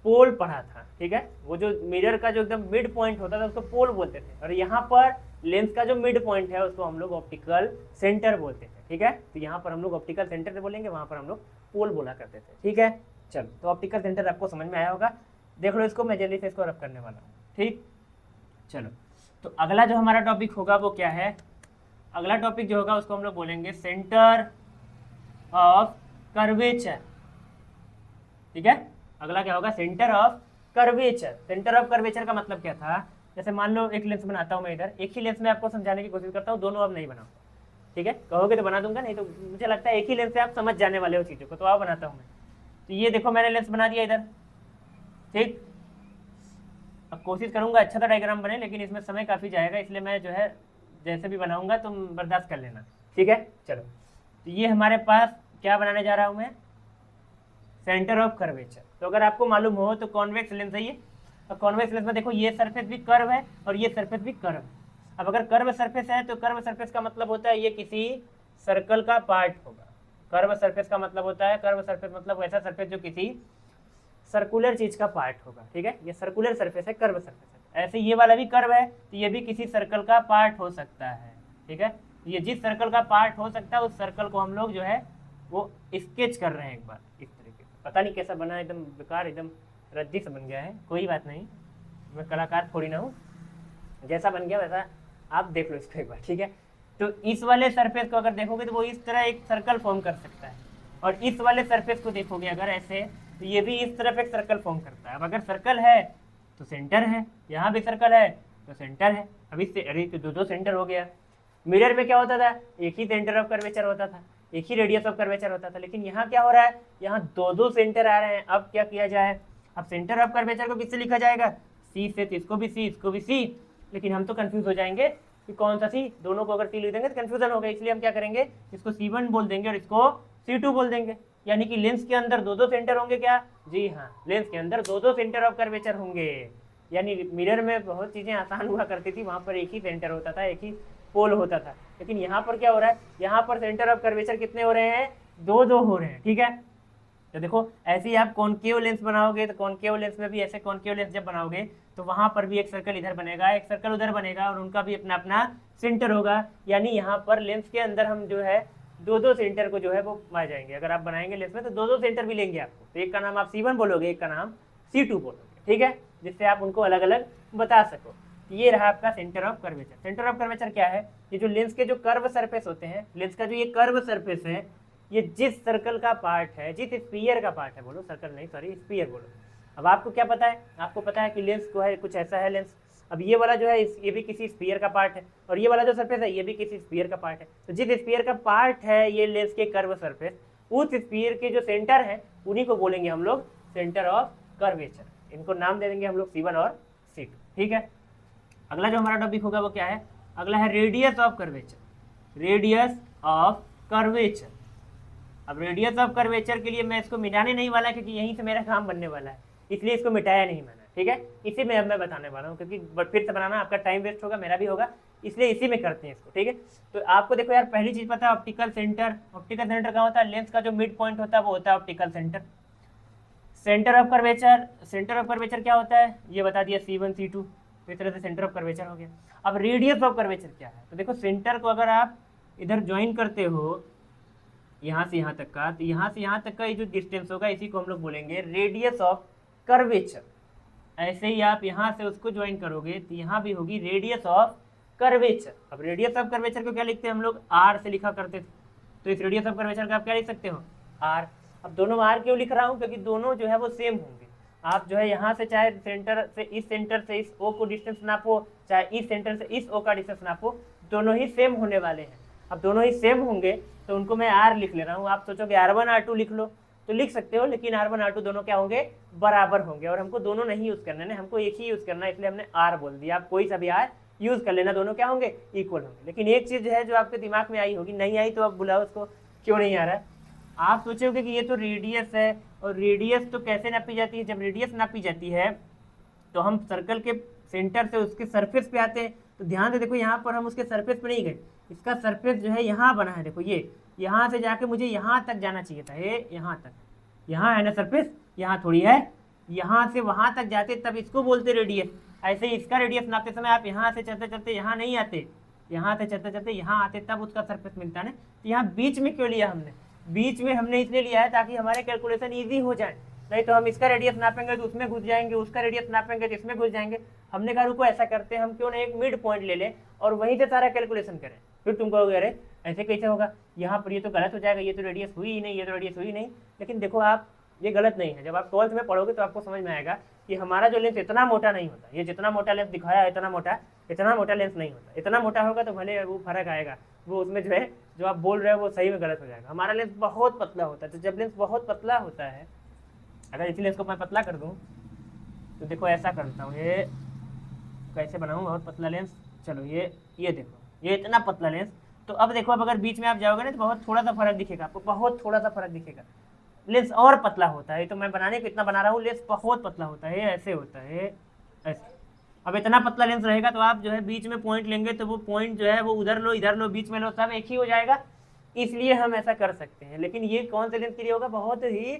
पोल पढ़ा था, ठीक है। वो जो मिरर का जो एकदम मिड पॉइंट होता था उसको पोल बोलते थे, और यहाँ पर लेंस का जो मिड पॉइंट है उसको हम लोग ऑप्टिकल सेंटर बोलते थे, ठीक है। तो यहाँ पर हम लोग ऑप्टिकल सेंटर से बोलेंगे, वहाँ पर हम लोग पोल बोला करते थे, ठीक है। चलो तो ऑप्टिकल सेंटर आपको समझ में आया होगा। देख लो इसको, मैं जल्दी से इसको रफ करने वाला हूँ, ठीक। चलो तो अगला जो हमारा टॉपिक होगा वो क्या है, अगला टॉपिक जो होगा उसको हम लोग बोलेंगे सेंटर ऑफ कर्वेचर, ठीक है। अगला क्या होगा, centre of curvature. Centre of curvature का मतलब क्या था, जैसे मान लो एक लेंस बनाता हूँ मैं इधर, एक ही लेंस में आपको समझाने की कोशिश करता हूँ, दोनों अब नहीं बनाऊँ, ठीक है। कहोगे तो बना दूंगा, नहीं तो मुझे लगता है एक ही लेंस से आप समझ जाने वाले हो चीज़ों को, तो आप बनाता हूँ मैं। तो ये देखो मैंने लेंस बना दिया इधर, ठीक। अब कोशिश करूंगा अच्छा सा डायग्राम बने, लेकिन इसमें समय काफ़ी जाएगा, इसलिए मैं जो है जैसे भी बनाऊंगा तुम बर्दाश्त कर लेना, ठीक है। चलो तो ये हमारे पास क्या बनाने जा रहा हूँ मैं, सेंटर ऑफ कर्वेचर। तो अगर आपको मालूम हो तो कॉन्वेक्स लेंस है ये, और कॉन्वेक्स लेंस में देखो ये सरफेस भी कर्व है और ये सरफेस भी कर्व है। अब अगर कर्व सरफेस है तो कर्व सरफेस का मतलब होता है ये किसी सर्कल का पार्ट होगा। कर्व सरफेस का मतलब होता है, कर्व सरफेस मतलब वैसा सरफेस जो किसी सर्कुलर चीज का पार्ट होगा, ठीक है। ये सर्कुलर सरफेस है, कर्व सरफेस है। ऐसे ये वाला भी कर्व है तो ये भी किसी सर्कल का पार्ट हो सकता है, ठीक है। ये जिस सर्कल का पार्ट हो सकता है उस सर्कल को हम लोग जो है वो स्केच कर रहे हैं एक बार इस तरीके से। पता नहीं कैसा बना, एकदम बेकार, एकदम रद्दी से बन गया है, कोई बात नहीं, मैं कलाकार थोड़ी ना हूँ, जैसा बन गया वैसा आप देख लो इसको एक बार, ठीक है। तो इस वाले सरफेस को अगर देखोगे तो वो इस तरह एक सर्कल फॉर्म कर सकता है, और इस वाले सरफेस को देखोगे अगर ऐसे, तो ये भी इस तरफ एक सर्कल फॉर्म करता है। अब अगर सर्कल है तो सेंटर है, यहाँ भी सर्कल है तो सेंटर है। अब इससे अरे तो दो सेंटर हो गया। मिरर में क्या होता था, एक ही सेंटर ऑफ कर्वेचर होता था, एक ही रेडियस ऑफ कर्वेचर होता था, लेकिन यहाँ क्या हो रहा है, यहाँ दो सेंटर आ रहे हैं। अब क्या किया जाए, अब सेंटर ऑफ कर्वेचर को किससे लिखा जाएगा, सी से, तो इसको भी सी, इसको भी सी, लेकिन हम तो कंफ्यूज हो जाएंगे कि कौन सा सी, दोनों को अगर सी लिख देंगे तो कंफ्यूजन होगा, इसलिए हम क्या करेंगे, इसको C1 बोल देंगे और इसको C2 बोल देंगे। यानी कि लेंस के अंदर दो दो सेंटर होंगे क्या, जी हाँ, लेंस के अंदर दो दो सेंटर ऑफ कर्वेचर होंगे। यानी मिरर में बहुत चीजें आसान हुआ करती थी, वहां पर एक ही सेंटर होता था, एक ही पोल होता था, लेकिन यहाँ पर क्या हो रहा है, यहाँ पर सेंटर ऑफ कर्वेचर कितने हो रहे हैं, दो दो हो रहे हैं, ठीक है। तो देखो ऐसे ही आप कॉनकेव लेंस बनाओगे, तो कॉनकेव लेंस में भी ऐसे कॉनकेव लेंस जब बनाओगे तो वहां पर भी एक सर्कल इधर बनेगा, एक सर्कल उधर बनेगा, और उनका भी अपना अपना सेंटर होगा। यानी यहाँ पर लेंस के अंदर हम जो है दो दो सेंटर को जो है वो पा जाएंगे। अगर आप बनाएंगे लेंस में तो दो दो सेंटर भी लेंगे आपको, तो एक का नाम आप C1 बोलोगे, एक का नाम C2 बोलोगे, ठीक है, जिससे आप उनको अलग अलग बता सको। ये रहा आपका centre of curvature. Centre of curvature क्या है, ये जो लेंस के जो कर्व सरफेस होते हैं, लेंस का जो ये कर्व सरफेस है, ये जिस सर्कल का पार्ट है, जिस स्फीयर का पार्ट है, बोलो सर्कल नहीं, सॉरी स्फीयर बोलो। अब आपको क्या पता है, आपको पता है कि लेंस को है कुछ ऐसा है लेंस। अब ये वाला जो है ये भी किसी स्फीयर का पार्ट है, और ये वाला जो सरफेस है ये भी किसी स्फीयर का पार्ट है। तो जिस स्फीयर का पार्ट है ये लेंस के कर्व सरफेस, उस स्फीयर के जो सेंटर है उन्हीं को बोलेंगे हम लोग सेंटर ऑफ कर्वेचर। इनको नाम दे देंगे हम लोग C1 और C2, ठीक है। अगला जो हमारा टॉपिक होगा वो क्या है, अगला है radius of curvature. Radius of curvature. अब रेडियस ऑफ कर्वेचर के लिए मैं इसको मिटाने नहीं वाला, क्योंकि यहीं से मेरा काम बनने वाला है, इसलिए इसको मिटाया नहीं मैंने, ठीक है। इसी में अब मैं बताने वाला हूँ, क्योंकि फिर से बनाना आपका टाइम वेस्ट होगा, मेरा भी होगा, इसलिए इसी में करते हैं इसको, ठीक है। तो आपको देखो यार, पहली चीज पता है ऑप्टिकल सेंटर। ऑप्टिकल सेंटर क्या होता है, लेंस का जो मिड पॉइंट होता है वो होता है optical centre. Centre of curvature, centre of curvature क्या होता है ये बता दिया, C1 C2, तो इस तरह से सेंटर ऑफ कर्वेचर हो गया। अब रेडियस ऑफ कर्वेचर क्या है, तो देखो सेंटर को अगर आप इधर ज्वाइन करते हो यहाँ से यहाँ तक का, तो यहाँ से यहाँ तक का ये जो डिस्टेंस होगा इसी को हम लोग बोलेंगे रेडियस ऑफ कर्वेचर। ऐसे ही आप यहाँ से उसको ज्वाइन करोगे तो यहाँ भी होगी रेडियस ऑफ कर्वेचर। अब रेडियस ऑफ कर्वेचर को क्या लिखते हैं हम लोग, R से लिखा करते थे, तो इस रेडियस ऑफ कर्वेचर का आप क्या लिख सकते हो, R। अब दोनों R क्यों लिख रहा हूँ, क्योंकि दोनों जो है वो सेम होंगे। आप जो है यहाँ से चाहे सेंटर से इस O को डिस्टेंस नापो, चाहे इस सेंटर से इस O का डिस्टेंस नापो, दोनों ही सेम होने वाले हैं। अब दोनों ही सेम होंगे तो उनको मैं R लिख ले रहा हूँ। आप सोचोगे R1 R2 लिख लो, तो लिख सकते हो, लेकिन R1 R2 दोनों क्या होंगे, बराबर होंगे, और हमको दोनों नहीं यूज करना है, हमको एक ही यूज करना है, इसलिए हमने R बोल दिया। आप कोई सा भी R यूज कर लेना, दोनों क्या होंगे, इक्वल होंगे। लेकिन एक चीज है जो आपके दिमाग में आई होगी, नहीं आई तो आप बुलाओ उसको, क्यों नहीं आ रहा है। आप सोचोगे कि ये तो रेडियस है, और रेडियस तो कैसे नापी जाती है, जब रेडियस नापी जाती है तो हम सर्कल के सेंटर से उसके सरफेस पे आते हैं। तो ध्यान से देखो, यहाँ पर हम उसके सरफेस पे नहीं गए, इसका सरफेस जो है यहाँ बना है, देखो ये यहाँ से जाके मुझे यहाँ तक जाना चाहिए था, ये यहाँ तक, यहाँ है ना सरफेस, यहाँ थोड़ी है, यहाँ से वहाँ तक जाते तब इसको बोलते रेडियस। ऐसे ही इसका रेडियस नापते समय आप यहाँ से चलते चलते यहाँ नहीं आते, यहाँ से चलते चलते यहाँ आते, तब उसका सरफेस मिलता है ना। तो यहाँ बीच में क्यों लिया हमने, बीच में हमने इसलिए लिया है ताकि हमारे कैलकुलेशन ईजी हो जाए। नहीं तो हम इसका रेडियस नापेंगे तो उसमें घुस जाएंगे, उसका रेडियस नापेंगे तो इसमें घुस जाएंगे। हमने कहा रुको ऐसा करते हैं, हम क्यों ना एक मिड पॉइंट ले लें और वहीं से सारा कैलकुलेशन करें। फिर तुम कहोगे अरे ऐसे कैसे होगा, यहाँ पर ये तो गलत हो जाएगा, ये तो रेडियस हुई ही नहीं, ये तो रेडियस हुई नहीं। लेकिन देखो आप, ये गलत नहीं है। जब आप 12th में पढ़ोगे तो आपको समझ में आएगा कि हमारा जो लेंस इतना मोटा नहीं होता, ये जितना मोटा लेंस दिखाया है इतना मोटा लेंस नहीं होता। इतना मोटा होगा तो भले वो फर्क आएगा, वो उसमें जो है जो आप बोल रहे हो वो सही में गलत हो जाएगा। हमारा लेंस बहुत पतला होता है। तो जब लेंस बहुत पतला होता है, अगर इसी लेंस को मैं पतला कर दूं तो देखो ऐसा करता हूँ, ये कैसे बनाऊँ बहुत पतला लेंस। चलो ये देखो, ये इतना पतला लेंस। तो अब देखो, अब अगर बीच में आप जाओगे ना तो बहुत थोड़ा सा फर्क दिखेगा आपको, बहुत थोड़ा सा फर्क दिखेगा। लेंस और पतला होता है, तो मैं बनाने को इतना बना रहा हूँ, लेंस बहुत पतला होता है, ऐसे होता है ऐसे। अब इतना पतला लेंस रहेगा तो आप जो है बीच में पॉइंट लेंगे तो वो पॉइंट जो है वो उधर लो इधर लो बीच में लो, सब एक ही हो जाएगा। इसलिए हम ऐसा कर सकते हैं। लेकिन ये कौन से लेंस के लिए होगा, बहुत ही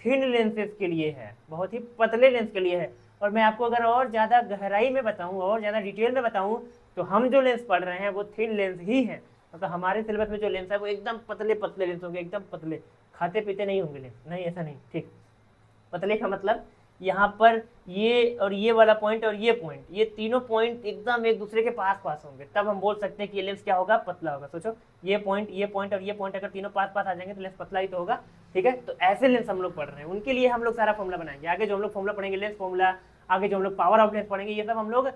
थिन लेंसेज के लिए है, बहुत ही पतले लेंस के लिए है। और मैं आपको अगर और ज़्यादा गहराई में बताऊँ, और ज़्यादा डिटेल में बताऊँ, तो हम जो लेंस पढ़ रहे हैं वो थिन लेंस ही है। मतलब हमारे सिलेबस में जो लेंस है वो एकदम पतले पतले लेंस होंगे, एकदम पतले, खाते पीते नहीं होंगे लेंस, नहीं ऐसा नहीं, ठीक। पतले का मतलब यहाँ पर ये और ये वाला पॉइंट और ये पॉइंट, ये तीनों पॉइंट एकदम एक दूसरे के पास पास होंगे, तब हम बोल सकते हैं कि ये लेंस क्या होगा, पतला होगा। सोचो ये पॉइंट और ये पॉइंट अगर तीनों पास पास आ जाएंगे तो लेंस पतला ही तो होगा, ठीक है। तो ऐसे लेंस हम लोग पढ़ रहे हैं, उनके लिए हम लोग सारा फॉर्मूला बनाएंगे। आगे जो हम लोग फॉर्मूला पढ़ेंगे लेंस फॉर्मूला, आगे जो हम लोग पावर ऑफ लेंस पढ़ेंगे, ये सब हम लोग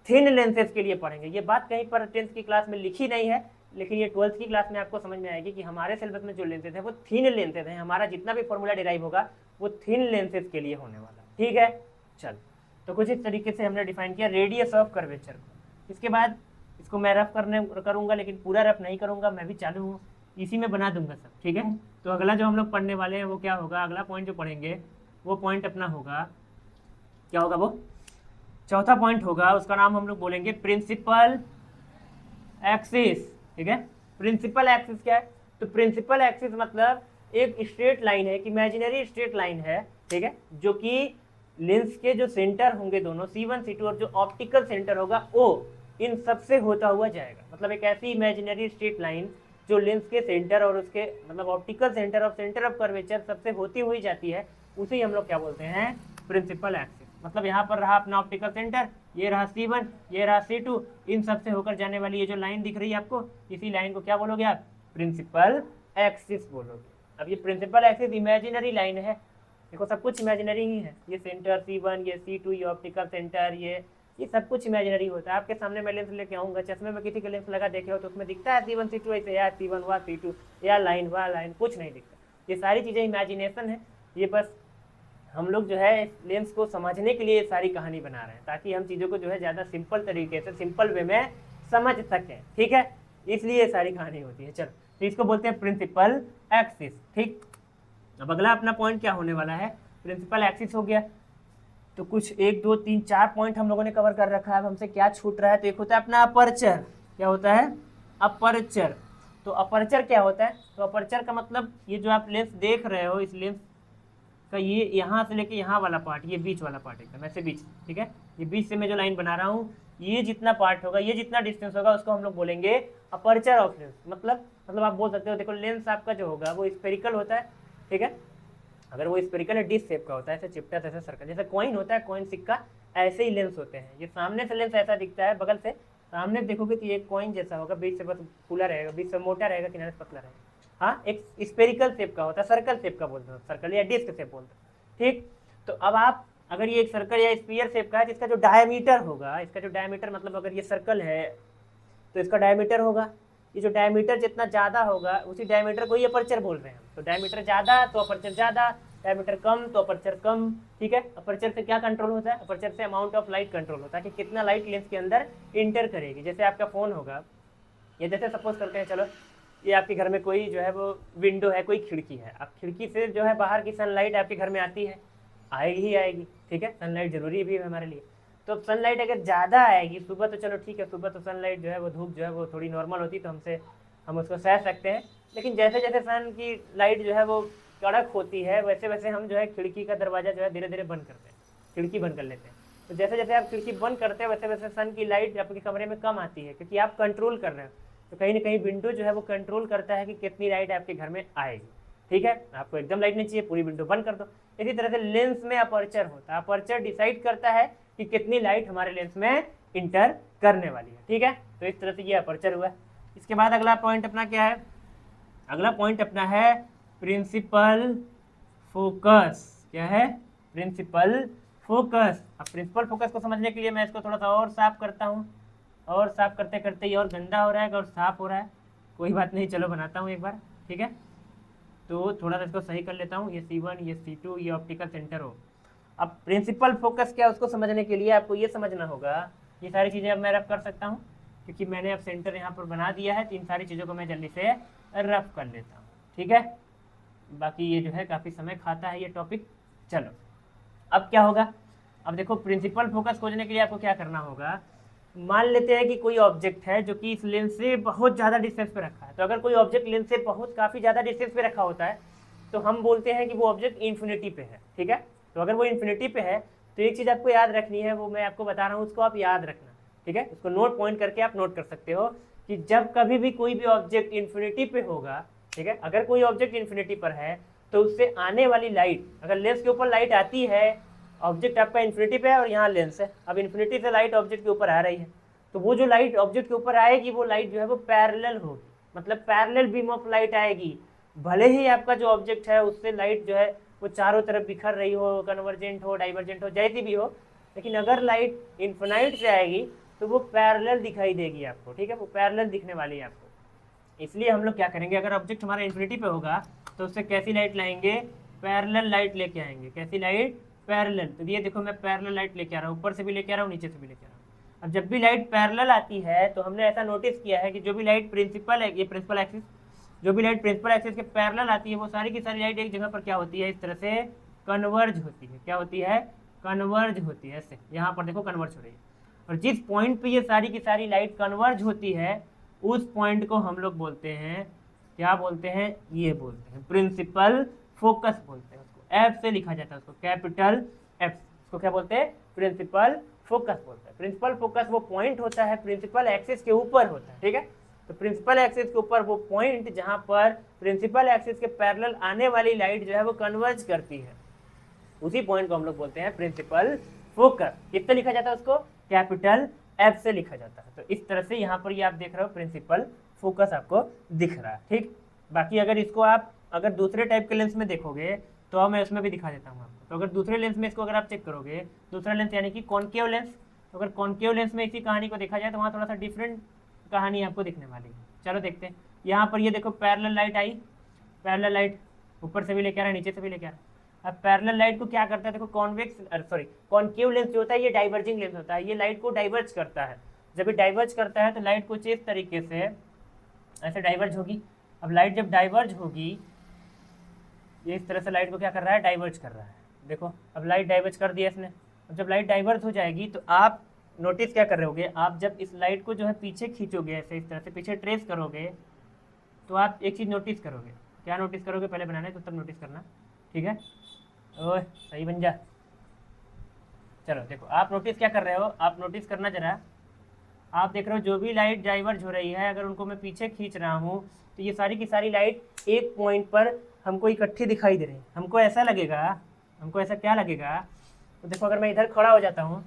थिन लेंसेज के लिए पढ़ेंगे। ये बात कहीं पर 10th की क्लास में लिखी नहीं है, लेकिन ये 12th की क्लास में आपको समझ में आएगी कि हमारे सिलेबस में जो लेंसेज है वो थिन लेंसेज हैं। हमारा जितना भी फॉर्मूला डिराइव होगा वो थिन लेंसेज के लिए होने वाला है, ठीक है। चल, तो कुछ इस तरीके से हमने डिफाइन किया रेडियस ऑफ कर्वेचर को। इसके बाद इसको मैं रफ करूंगा, लेकिन पूरा रफ नहीं करूंगा, मैं भी चालू हूँ, इसी में बना दूंगा सब, ठीक है। तो अगला जो हम लोग पढ़ने वाले हैं वो क्या होगा, अगला पॉइंट जो पढ़ेंगे वो पॉइंट अपना होगा, क्या होगा वो, चौथा पॉइंट होगा, उसका नाम हम लोग बोलेंगे प्रिंसिपल एक्सिस, ठीक है। प्रिंसिपल एक्सिस क्या है, तो प्रिंसिपल एक्सिस मतलब एक स्ट्रेट लाइन है, एक इमेजिनरी स्ट्रेट लाइन है, ठीक है, जो कि लेंस के जो सेंटर होंगे दोनों C1 C2 और जो ऑप्टिकल सेंटर होगा O, इन सब से होता हुआ जाएगा। मतलब एक ऐसी इमेजिनरी स्ट्रेट लाइन जो लेंस के सेंटर और उसके मतलब ऑप्टिकल सेंटर ऑफ कर्वेचर सबसे होती हुई जाती है, उसे हम लोग क्या बोलते हैं, प्रिंसिपल एक्सिस। मतलब यहाँ पर रहा अपना ऑप्टिकल सेंटर, ये रहा C1, ये रहा C2, इन सब से होकर जाने वाली ये जो लाइन दिख रही है आपको, इसी लाइन को क्या बोलोगे आप, प्रिंसिपल एक्सिस बोलोगे। अब ये प्रिंसिपल एक्सिस इमेजिनरी लाइन है, देखो सब कुछ इमेजिनरी ही है, ये सेंटर C1, ये C2, ये ऑप्टिकल सेंटर, ये सब कुछ इमेजिनरी होता है। आपके सामने मैं लेंस लेके आऊँगा, चश्मे में किसी के लेंस लगा देखे हो तो उसमें दिखता है C1 C2 ऐसे, या C1 वहाँ C2, या लाइन वहाँ लाइन, कुछ नहीं दिखता। ये सारी चीज़ें इमेजिनेशन है, ये बस हम लोग जो है लेंस को समझने के लिए सारी कहानी बना रहे हैं, ताकि हम चीज़ों को जो है ज़्यादा सिंपल तरीके से, सिंपल वे में समझ सकें, ठीक है, इसलिए सारी कहानी होती है। चलो, तो इसको बोलते हैं प्रिंसिपल एक्सिस, ठीक। अब अगला अपना पॉइंट क्या होने वाला है, प्रिंसिपल एक्सिस हो गया, तो कुछ 1 2 3 4 पॉइंट हम लोगों ने कवर कर रखा है। अब हमसे क्या छूट रहा है, तो एक होता है अपना अपर्चर, क्या होता है, अपर्चर। तो अपर्चर क्या होता है, तो अपर्चर का मतलब ये जो आप लेंस देख रहे हो, इस लेंस का ये यहाँ से लेके यहाँ वाला पार्ट, ये बीच वाला पार्ट एकदम ऐसे बीच, ठीक है, ये बीच से मैं जो लाइन बना रहा हूँ, ये जितना पार्ट होगा, ये जितना डिस्टेंस होगा, उसको हम लोग बोलेंगे अपर्चर ऑफ लेंस। मतलब आप बोल सकते हो, देखो लेंस आपका जो होगा वो स्फेरिकल होता है, ठीक है। अगर वो स्फेरिकल है, डिश शेप का होता है, ऐसे चिपटा ऐसे सर्कल, जैसे कॉइन होता है, कॉइन सिक्का, ऐसे ही लेंस होते हैं। ये सामने से लेंस ऐसा दिखता है, बगल से सामने देखोगे तो ये कॉइन जैसा होगा, बीच से बस खुला रहेगा, बीच से मोटा रहेगा, किनारे से पतला रहेगा। हाँ, एक स्फेरिकल शेप का होता है, सर्कल शेप का बोलते हैं, सर्कल या डिस्क शेप बोलते हैं, ठीक। तो अब आप अगर ये एक सर्कल या स्फीयर शेप का है, जिसका जो डायमीटर होगा, इसका जो डायमीटर मतलब अगर ये सर्कल है तो इसका डायमीटर होगा, ये जो डायमीटर जितना ज़्यादा होगा उसी डायमीटर को ही अपर्चर बोल रहे हैं हम। तो डायमीटर ज़्यादा तो अपर्चर ज़्यादा, डायमीटर कम तो अपर्चर कम, ठीक है। अपर्चर से क्या कंट्रोल होता है, अपर्चर से अमाउंट ऑफ लाइट कंट्रोल होता है, कि कितना लाइट लेंस के अंदर इंटर करेगी। जैसे आपका फ़ोन होगा, ये जैसे सपोज करते हैं, चलो ये आपके घर में कोई जो है वो विंडो है, कोई खिड़की है, अब खिड़की से जो है बाहर की सनलाइट आपके घर में आती है, आएगी ही आएगी, ठीक है, सनलाइट जरूरी भी है हमारे लिए। तो सनलाइट अगर ज़्यादा आएगी सुबह, तो चलो ठीक है, सुबह तो सनलाइट जो है वो धूप जो है वो थोड़ी नॉर्मल होती, तो हम उसको सह सकते हैं। लेकिन जैसे जैसे सन की लाइट जो है वो कड़क होती है, वैसे वैसे हम जो है खिड़की का दरवाज़ा जो है धीरे धीरे बंद करते हैं, खिड़की बंद कर लेते हैं। तो जैसे जैसे आप खिड़की बंद करते हैं, वैसे वैसे सन की लाइट आपके कमरे में कम आती है, क्योंकि आप कंट्रोल कर रहे हो। तो कहीं ना कहीं विंडो जो है वो कंट्रोल करता है कि कितनी लाइट आपके घर में आएगी, ठीक है। आपको एकदम लाइट नहीं चाहिए, पूरी विंडो बंद कर दो। इसी तरह से लेंस में अपर्चर होता है, अपर्चर डिसाइड करता है कि कितनी लाइट हमारे लेंस में इंटर करने वाली है, ठीक है। तो इस तरह से ये अपर्चर हुआ। इसके बाद अगला पॉइंट अपना क्या है, अगला पॉइंट अपना है प्रिंसिपल फोकस। क्या है, प्रिंसिपल फोकस। अब प्रिंसिपल फोकस को समझने के लिए मैं इसको थोड़ा सा और साफ करता हूँ, और साफ करते करते ये और गंदा हो रहा है और साफ हो रहा है, कोई बात नहीं, चलो बनाता हूँ एक बार, ठीक है। तो थोड़ा सा इसको सही कर लेता हूँ, ये C1, ये C2, ये ऑप्टिकल सेंटर हो। अब प्रिंसिपल फोकस क्या, उसको समझने के लिए आपको ये समझना होगा, ये सारी चीज़ें अब मैं रफ कर सकता हूँ क्योंकि मैंने अब सेंटर यहाँ पर बना दिया है, तो इन सारी चीज़ों को मैं जल्दी से रफ कर लेता हूँ, ठीक है। बाकी ये जो है काफ़ी समय खाता है ये टॉपिक। चलो अब क्या होगा, अब देखो प्रिंसिपल फोकस खोजने के लिए आपको क्या करना होगा, मान लेते हैं कि कोई ऑब्जेक्ट है जो कि इस लेंस से बहुत ज़्यादा डिस्टेंस पे रखा है। तो अगर कोई ऑब्जेक्ट लेंस से काफ़ी ज़्यादा डिस्टेंस पे रखा होता है तो हम बोलते हैं कि वो ऑब्जेक्ट इन्फिनिटी पे है, ठीक है। तो अगर वो इन्फिनिटी पे है तो एक चीज़ आपको याद रखनी है, वो मैं आपको बता रहा हूँ, उसको आप याद रखना, ठीक है। उसको नोट पॉइंट करके आप नोट कर सकते हो कि जब कभी भी कोई भी ऑब्जेक्ट इन्फिनिटी पे होगा, ठीक है, अगर कोई ऑब्जेक्ट इन्फिनिटी पर है तो उससे आने वाली लाइट, अगर लेंस के ऊपर लाइट आती है, ऑब्जेक्ट आपका इन्फिनिटी पे है और यहाँ लेंस है, अब इन्फिनिटी से लाइट ऑब्जेक्ट के ऊपर आ रही है, तो वो जो लाइट ऑब्जेक्ट के ऊपर आएगी वो लाइट जो है वो पैरेलल होगी, मतलब पैरेलल बीम ऑफ लाइट आएगी। भले ही आपका जो ऑब्जेक्ट है उससे लाइट जो है वो चारों तरफ बिखर रही हो, कन्वर्जेंट हो, डाइवर्जेंट हो, जैसी भी हो, लेकिन अगर लाइट इन्फिनाइट से आएगी तो वो पैरेलल दिखाई देगी आपको, ठीक है, वो पैरेलल दिखने वाली है आपको। इसलिए हम लोग क्या करेंगे, अगर ऑब्जेक्ट हमारा इन्फिनिटी पे होगा तो उससे कैसी लाइट लाएंगे, पैरेलल लाइट लेके आएंगे। कैसी लाइट, पैरेलल, तो ये देखो मैं पैरेलल लाइट लेके आ रहा हूँ, ऊपर से भी लेके आ रहा हूँ, नीचे से भी लेके आ रहा हूँ। अब जब भी लाइट पैरेलल आती है तो हमने ऐसा नोटिस किया है कि जो भी लाइट प्रिंसिपल है, ये प्रिंसिपल एक्सिस, जो भी लाइट प्रिंसिपल एक्सिस के पैरेलल आती है वो सारी की सारी लाइट एक जगह पर क्या होती है, इस तरह से कन्वर्ज होती है। क्या होती है? कन्वर्ज होती है। ऐसे यहाँ पर देखो कन्वर्ज हो रही है, और जिस पॉइंट पे ये सारी की सारी लाइट कन्वर्ज होती है उस पॉइंट को हम लोग बोलते हैं, क्या बोलते हैं? ये बोलते हैं प्रिंसिपल फोकस बोलते हैं। उसको एफ से लिखा जाता है, उसको कैपिटल एफ। उसको क्या बोलते हैं? प्रिंसिपल फोकस बोलते हैं। प्रिंसिपल फोकस वो पॉइंट होता है प्रिंसिपल एक्सिस के ऊपर होता है, ठीक है। तो प्रिंसिपल एक्सिस के ऊपर वो पॉइंट जहां पर प्रिंसिपल एक्सिस के पैरेलल आने वाली लाइट जो है वो कन्वर्ज करती है, उसी पॉइंट को हम लोग बोलते हैं प्रिंसिपल फोकस। किससे लिखा जाता है उसको? कैपिटल एफ से लिखा जाता है। तो इस तरह से यहाँ पर ये आप देख रहे हो प्रिंसिपल फोकस आपको दिख रहा है, ठीक। बाकी अगर इसको आप अगर दूसरे टाइप के लेंस में देखोगे तो मैं उसमें भी दिखा देता हूँ आपको। तो अगर दूसरे लेंस में इसको अगर आप चेक करोगे, दूसरा लेंस यानी कि कॉनकेव लेंस, तो अगर कॉनकेव लेंस में इसी कहानी को देखा जाए तो वहाँ थोड़ा सा डिफरेंट कहानी आपको दिखने वाली है। चलो देखते हैं। यहाँ पर ये देखो पैरेलल लाइट आई, पैरेलल लाइट ऊपर से भी लेके आ रहा है, नीचे से भी लेके आ रहा है। अब पैरेलल लाइट को क्या करता है? देखो कॉनकेव लेंस जो होता है ये डाइवर्जिंग लेंस होता है, ये लाइट को डाइवर्ज करता है। जब ये डाइवर्ज करता है तो लाइट कुछ इस तरीके से ऐसे डाइवर्ज होगी। अब लाइट जब डाइवर्ज होगी, ये इस तरह से लाइट को क्या कर रहा है? डाइवर्ज कर रहा है। देखो अब लाइट डाइवर्ज कर दिया इसने। अब जब लाइट डाइवर्ज हो जाएगी तो आप नोटिस क्या कर रहे होगे? आप जब इस लाइट को जो है पीछे खींचोगे, ऐसे इस तरह से पीछे ट्रेस करोगे, तो आप एक चीज़ नोटिस करोगे। क्या नोटिस करोगे? पहले बनाना है तो तब नोटिस करना, ठीक है। ओह सही बन जा। चलो देखो आप नोटिस क्या कर रहे हो, आप नोटिस करना जरा। आप देख रहे हो जो भी लाइट डाइवर्ज हो रही है, अगर उनको मैं पीछे खींच रहा हूँ तो ये सारी की सारी लाइट एक पॉइंट पर हमको इकट्ठी दिखाई दे रही है। हमको ऐसा लगेगा, हमको ऐसा क्या लगेगा? तो देखो अगर मैं इधर खड़ा हो जाता हूँ,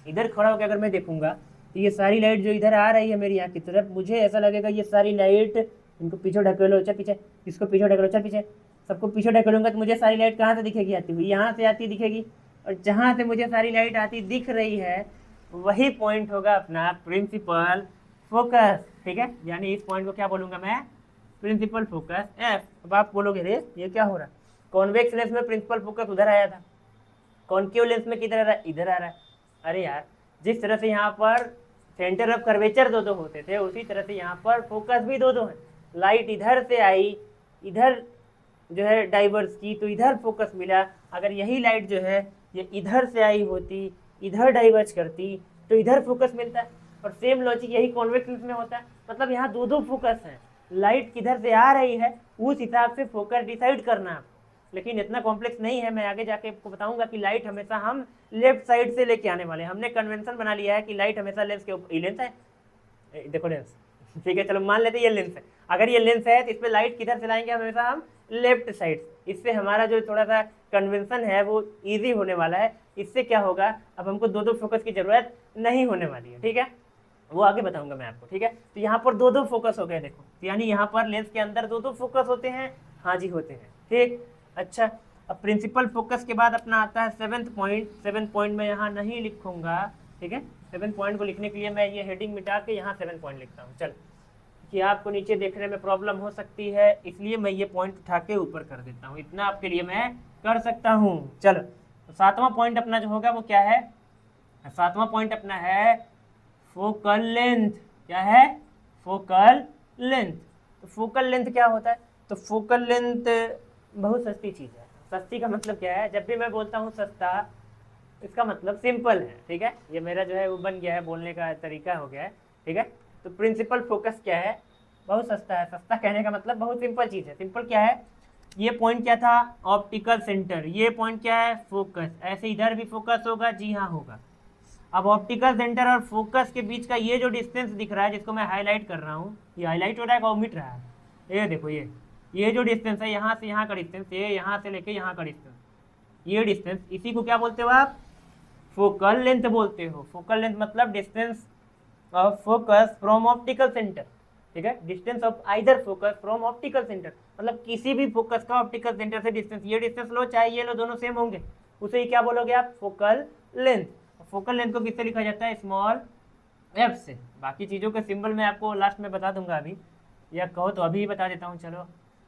इधर खड़ा होकर अगर मैं देखूंगा तो ये सारी लाइट जो इधर आ रही है मेरी यहाँ की तरफ, मुझे ऐसा लगेगा ये सारी लाइट, इनको पीछे ढकेलो, चल पीछे, इसको पीछे ढकेलो, चल पीछे, सबको पीछे ढकेलूंगा तो मुझे सारी लाइट कहाँ से दिखेगी? आती हुई यहाँ से आती दिखेगी। और जहाँ से मुझे सारी लाइट आती दिख रही है वही पॉइंट होगा अपना प्रिंसिपल फोकस, ठीक है। यानी इस पॉइंट को क्या बोलूंगा मैं? Principal focus F. अब आप बोलोगे रे ये क्या हो रहा है? कॉन्वेक्स लेंस में प्रिंसिपल फोकस उधर आया था, कॉनकेव लेंस में किधर आ रहा है? इधर आ रहा है। अरे यार, जिस तरह से यहाँ पर सेंटर ऑफ कर्वेचर दो होते थे, उसी तरह से यहाँ पर फोकस भी दो है। लाइट इधर से आई, इधर जो है डाइवर्स की, तो इधर फोकस मिला। अगर यही लाइट जो है ये इधर से आई होती, इधर डाइवर्ज करती, तो इधर फोकस मिलता है। और सेम लॉजिक यही कॉन्वेक्स लेंस में होता है। मतलब यहाँ दो फोकस है, लाइट किधर से आ रही है उस हिसाब से फोकस डिसाइड करना है। लेकिन इतना कॉम्प्लेक्स नहीं है, मैं आगे जाके आपको बताऊंगा कि लाइट हमेशा हम लेफ्ट साइड से लेके आने वाले हैं। हमने कन्वेंशन बना लिया है कि लाइट हमेशा लेंस के ऊपर, ये लेंस है, देखो लेंस, ठीक है, चलो मान लेते ये लेंस है। अगर ये लेंस है तो इस पर लाइट किधर से लाएंगे? हमेशा हम लेफ्ट साइड। इससे हमारा जो थोड़ा सा कन्वेंशन है वो ईजी होने वाला है। इससे क्या होगा, अब हमको दो फोकस की जरूरत नहीं होने वाली है, ठीक है। वो आगे बताऊंगा मैं आपको, ठीक है। तो यहाँ पर दो फोकस हो गए, देखो, यानी यहाँ पर लेंस के अंदर दो फोकस होते हैं। हाँ जी, होते हैं, ठीक। अच्छा, अब प्रिंसिपल फोकस के बाद अपना आता है सेवेंथ पॉइंट। सेवेंथ पॉइंट मैं यहाँ नहीं लिखूंगा, ठीक है। सेवेंथ पॉइंट को लिखने के लिए मैं ये हेडिंग मिटा के यहाँ सेवेंथ पॉइंट लिखता हूँ। चल, कि आपको नीचे देखने में प्रॉब्लम हो सकती है, इसलिए मैं ये पॉइंट उठा के ऊपर कर देता हूँ। इतना आपके लिए मैं कर सकता हूँ। चलो, तो सातवां पॉइंट अपना जो होगा वो क्या है? सातवां पॉइंट अपना है फोकल लेंथ। क्या है? Focal length. तो फोकल लेंथ क्या होता है? तो फोकल लेंथ बहुत सस्ती चीज़ है। सस्ती का मतलब क्या है? जब भी मैं बोलता हूँ सस्ता, इसका मतलब सिंपल है, ठीक है। ये मेरा जो है वो बन गया है, बोलने का तरीका हो गया है, ठीक है। तो प्रिंसिपल फोकस क्या है? बहुत सस्ता है। सस्ता कहने का मतलब बहुत सिंपल चीज़ है। सिंपल क्या है? ये पॉइंट क्या था? Optical centre. ये पॉइंट क्या है? फोकस। ऐसे इधर भी फोकस होगा, जी हाँ होगा। अब ऑप्टिकल सेंटर और फोकस के बीच का ये जो डिस्टेंस दिख रहा है, जिसको मैं हाईलाइट कर रहा हूँ, ये हाईलाइट हो रहा है कि ओमिट रहा है? ये देखो, ये जो डिस्टेंस है यहाँ से यहाँ का डिस्टेंस, ये यहाँ से लेके यहाँ का डिस्टेंस, ये डिस्टेंस, इसी को क्या बोलते हो आप? फोकल लेंथ बोलते हो। फोकल लेंथ मतलब distance of focus from optical centre, ठीक है। Distance of either focus from optical centre, मतलब किसी भी फोकस का ऑप्टिकल सेंटर से डिस्टेंस। ये डिस्टेंस लो चाहे ये लो, दोनों सेम होंगे, उसे ही क्या बोलोगे आप? Focal length. फोकल लेंथ को किससे लिखा जाता है? स्मॉल एफ से। बाकी चीज़ों के सिंबल मैं आपको लास्ट में बता दूंगा अभी, या कहो तो अभी ही बता देता हूँ। चलो,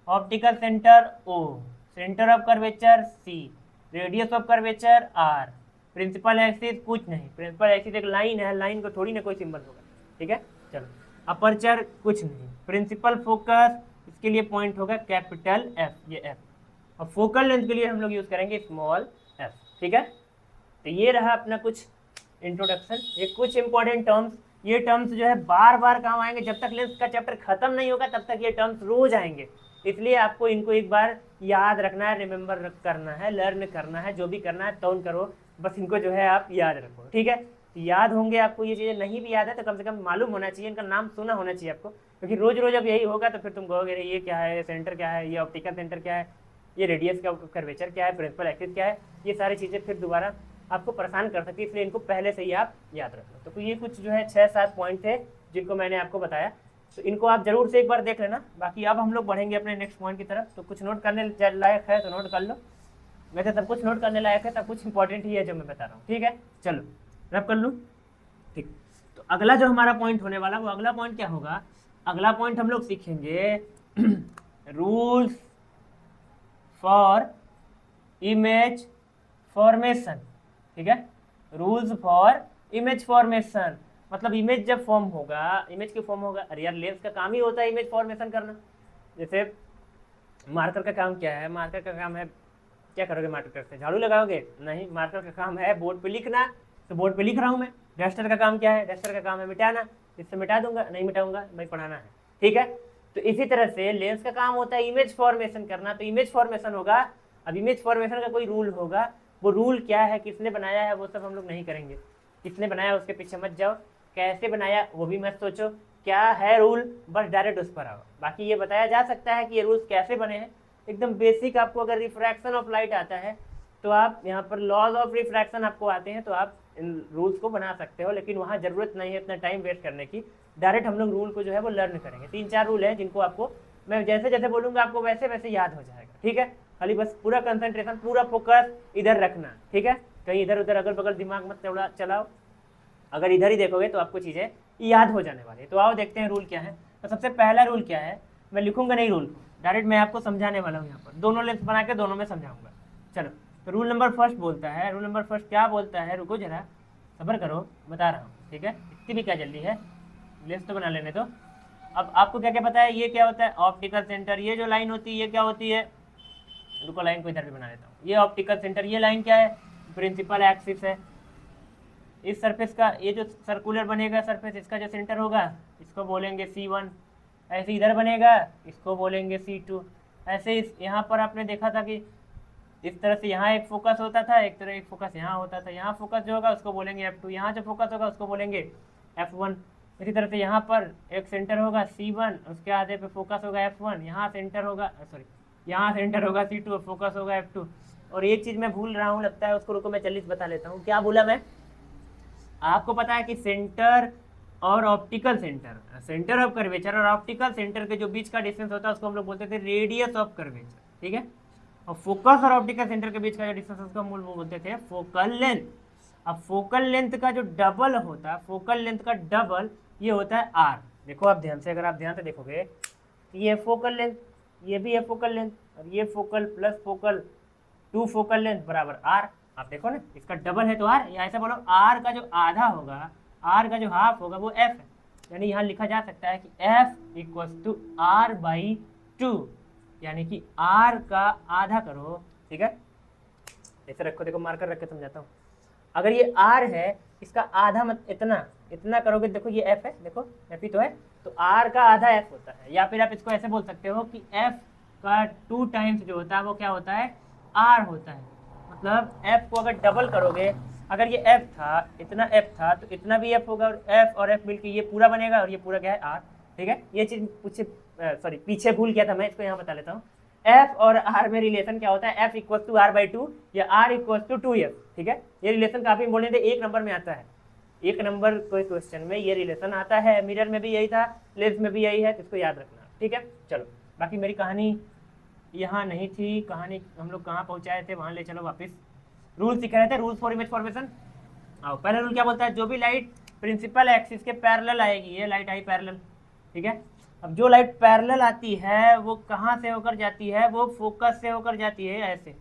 optical centre O, centre of curvature C, radius of curvature R, principal axis कुछ नहीं, प्रिंसिपल एक्सिस एक लाइन है, लाइन को थोड़ी ना कोई सिंबल होगा, ठीक है। चलो अपर्चर कुछ नहीं, प्रिंसिपल फोकस इसके लिए पॉइंट होगा कैपिटल एफ, ये एफ, और फोकल लेंथ के लिए हम लोग यूज करेंगे स्मॉल एफ, ठीक है। तो ये रहा अपना कुछ इंट्रोडक्शन, ये कुछ इंपॉर्टेंट टर्म्स, ये टर्म्स जो है बार बार काम आएंगे, जब तक लेंस का चैप्टर खत्म नहीं होगा तब तक ये टर्म्स रोज आएंगे, इसलिए आपको इनको एक बार याद रखना है, रिमेम्बर करना है, लर्न करना है, जो भी करना है टर्न करो, बस इनको जो है आप याद रखो, ठीक है। याद होंगे आपको ये चीज़ें, नहीं भी याद है तो कम से कम मालूम होना चाहिए, इनका नाम सुना होना चाहिए आपको, क्योंकि रोज रोज अब यही होगा तो फिर तुम कहोगे ये क्या है, सेंटर क्या है, ये ऑप्टिकल सेंटर क्या है, ये रेडियस का कर्वेचर क्या है, प्रिंसिपल एक्सिस क्या है, ये सारी चीज़ें फिर दोबारा आपको परेशान कर सकती है, इसलिए इनको पहले से ही आप याद रख लो। तो ये कुछ जो है 6-7 पॉइंट थे जिनको मैंने आपको बताया, तो इनको आप जरूर से एक बार देख लेना। बाकी अब हम लोग बढ़ेंगे अपने नेक्स्ट पॉइंट की तरफ, तो कुछ नोट करने लायक है तो नोट कर लो, वैसे सब कुछ नोट करने लायक है, सब कुछ इंपॉर्टेंट ही है जो मैं बता रहा हूँ, ठीक है। चलो रब कर लूँ, ठीक। तो अगला जो हमारा पॉइंट होने वाला वो अगला पॉइंट क्या होगा, अगला पॉइंट हम लोग सीखेंगे रूल्स फॉर इमेज फॉर्मेशन, ठीक है। रूल्स फॉर इमेज फॉर्मेशन मतलब इमेज जब फॉर्म होगा, इमेज की फॉर्म होगा, अरे यार लेंस का काम ही होता है इमेज फॉर्मेशन करना। जैसे मार्कर का काम क्या है, मार्कर का काम है, क्या करोगे मार्कर से, झाड़ू लगाओगे, नहीं, मार्कर का काम है बोर्ड पे लिखना, तो बोर्ड पे लिख रहा हूँ मैं। डस्टर का काम क्या है, डस्टर का काम है मिटाना, इससे मिटा दूंगा, नहीं मिटाऊंगा, भाई पढ़ाना है, ठीक है। तो इसी तरह से लेंस का काम होता है इमेज फॉर्मेशन करना, तो इमेज फॉर्मेशन होगा। अब इमेज फॉर्मेशन का कोई रूल होगा, वो रूल क्या है, किसने बनाया है, वो सब हम लोग नहीं करेंगे। किसने बनाया उसके पीछे मत जाओ, कैसे बनाया वो भी मत सोचो, क्या है रूल, बस डायरेक्ट उस पर आओ। बाकी ये बताया जा सकता है कि ये रूल्स कैसे बने हैं, एकदम बेसिक। आपको अगर रिफ्रैक्शन ऑफ लाइट आता है तो आप यहाँ पर लॉज ऑफ रिफ्रैक्शन आपको आते हैं, तो आप इन रूल्स को बना सकते हो, लेकिन वहाँ ज़रूरत नहीं है इतना टाइम वेस्ट करने की। डायरेक्ट हम लोग रूल को जो है वो लर्न करेंगे। 3-4 रूल हैं जिनको आपको मैं जैसे जैसे बोलूँगा आपको वैसे वैसे याद हो जाएगा, ठीक है। खाली बस पूरा कंसंट्रेशन, पूरा फोकस इधर रखना, ठीक है। कहीं इधर उधर अगल बगल दिमाग मत चलाओ, अगर इधर ही देखोगे तो आपको चीज़ें याद हो जाने वाली है। तो आओ देखते हैं रूल क्या है। तो सबसे पहला रूल क्या है, मैं लिखूंगा नहीं रूल को, डायरेक्ट मैं आपको समझाने वाला हूँ। यहाँ पर दोनों लेंस बना के दोनों में समझाऊंगा। चलो, तो रूल नंबर फर्स्ट बोलता है, रूल नंबर फर्स्ट क्या बोलता है, रुको जरा सब्र करो, बता रहा हूँ, ठीक है। इतनी भी क्या जल्दी है, लेंस तो बना लेने तो। अब आपको क्या क्या पता है, ये क्या होता है ऑप्टिकल सेंटर, ये जो लाइन होती है ये क्या होती है, रुको लाइन को इधर भी बना लेता हूँ। ये ऑप्टिकल सेंटर, ये लाइन क्या है, प्रिंसिपल एक्सिस है। इस सरफेस का ये जो सर्कुलर बनेगा सरफेस, इसका जो सेंटर होगा इसको बोलेंगे C1। ऐसे इधर बनेगा, इसको बोलेंगे C2। ऐसे इस यहाँ पर आपने देखा था कि इस तरह से यहाँ एक फोकस होता था, एक तरह एक फोकस यहाँ होता था। यहाँ फोकस जो होगा उसको बोलेंगे F2, यहाँ जो फोकस होगा उसको बोलेंगे F1। इसी तरह से यहाँ पर एक सेंटर होगा C1, उसके आधे पे फोकस होगा F1, यहाँ सेंटर होगा यहाँ सेंटर होगा C2, फोकस होगा F2। और एक चीज़ मैं भूल रहा हूँ लगता है, उसको रुको मैं जल्दी बता लेता हूँ। क्या बोला मैं, आपको पता है कि सेंटर और optical centre, centre of curvature और ऑप्टिकल सेंटर के जो बीच का डिस्टेंस होता है उसको हम लोग बोलते थे रेडियस ऑफ कर्वेचर, ठीक है। और फोकस और ऑप्टिकल सेंटर के बीच का जो डिस्टेंस उसको हम लोग बोलते थे फोकल लेंथ। अब फोकल लेंथ का जो डबल होता है, फोकल लेंथ का डबल ये होता है R। देखो आप ध्यान से, अगर आप ध्यान से देखोगे तो ये फोकल लेंथ, ये भी है फोकल लेंथ, और ये focal plus focal 2 focal length बराबर R। आप देखो ना, इसका डबल है तो R, या ऐसा बोलो R का जो आधा होगा, R का जो हाफ होगा वो F है। यानी यहाँ लिखा जा सकता है कि F इक्वल्स टू R/2, यानी कि R का आधा करो, ठीक है। ऐसे रखो, देखो मार्कर रख के समझाता हूँ। अगर ये R है, इसका आधा मत इतना करोगे, देखो ये F है, देखो F ही तो है, तो R का आधा F होता है। या फिर आप इसको ऐसे बोल सकते हो कि F का 2 टाइम्स जो होता है वो क्या होता है, R होता है। मतलब F को अगर डबल करोगे, अगर ये F था, इतना F था, तो इतना भी F होगा, और F और F मिलकर ये पूरा बनेगा, और ये पूरा क्या है R, ठीक है। ये चीज़ पीछे भूल गया था मैं, इसको यहाँ बता लेता हूँ। F और R में रिलेशन क्या होता है, F इक्वल टू R/2 या R इक्वल टू 2F, ठीक है। ये रिलेशन काफ़ी इंपॉर्टेंट है, 1 नंबर में आता है, 1 नंबर कोई क्वेश्चन में ये रिलेशन आता है। मिरर में भी यही था, लेंस में भी यही है, तो इसको याद रखना, ठीक है। चलो, बाकी मेरी कहानी यहाँ नहीं थी, कहानी हम लोग कहाँ पहुँचाए थे वहाँ ले चलो वापस। रूल सीख रहे थे, रूल्स फॉर इमेज फॉर्मेशन। आओ, पहला रूल क्या बोलता है, जो भी लाइट प्रिंसिपल एक्सिस के पैरेलल आएगी, ये लाइट आई पैरेलल, ठीक है। अब जो लाइट पैरेलल आती है वो कहाँ से होकर जाती है, वो फोकस से होकर जाती है, ऐसे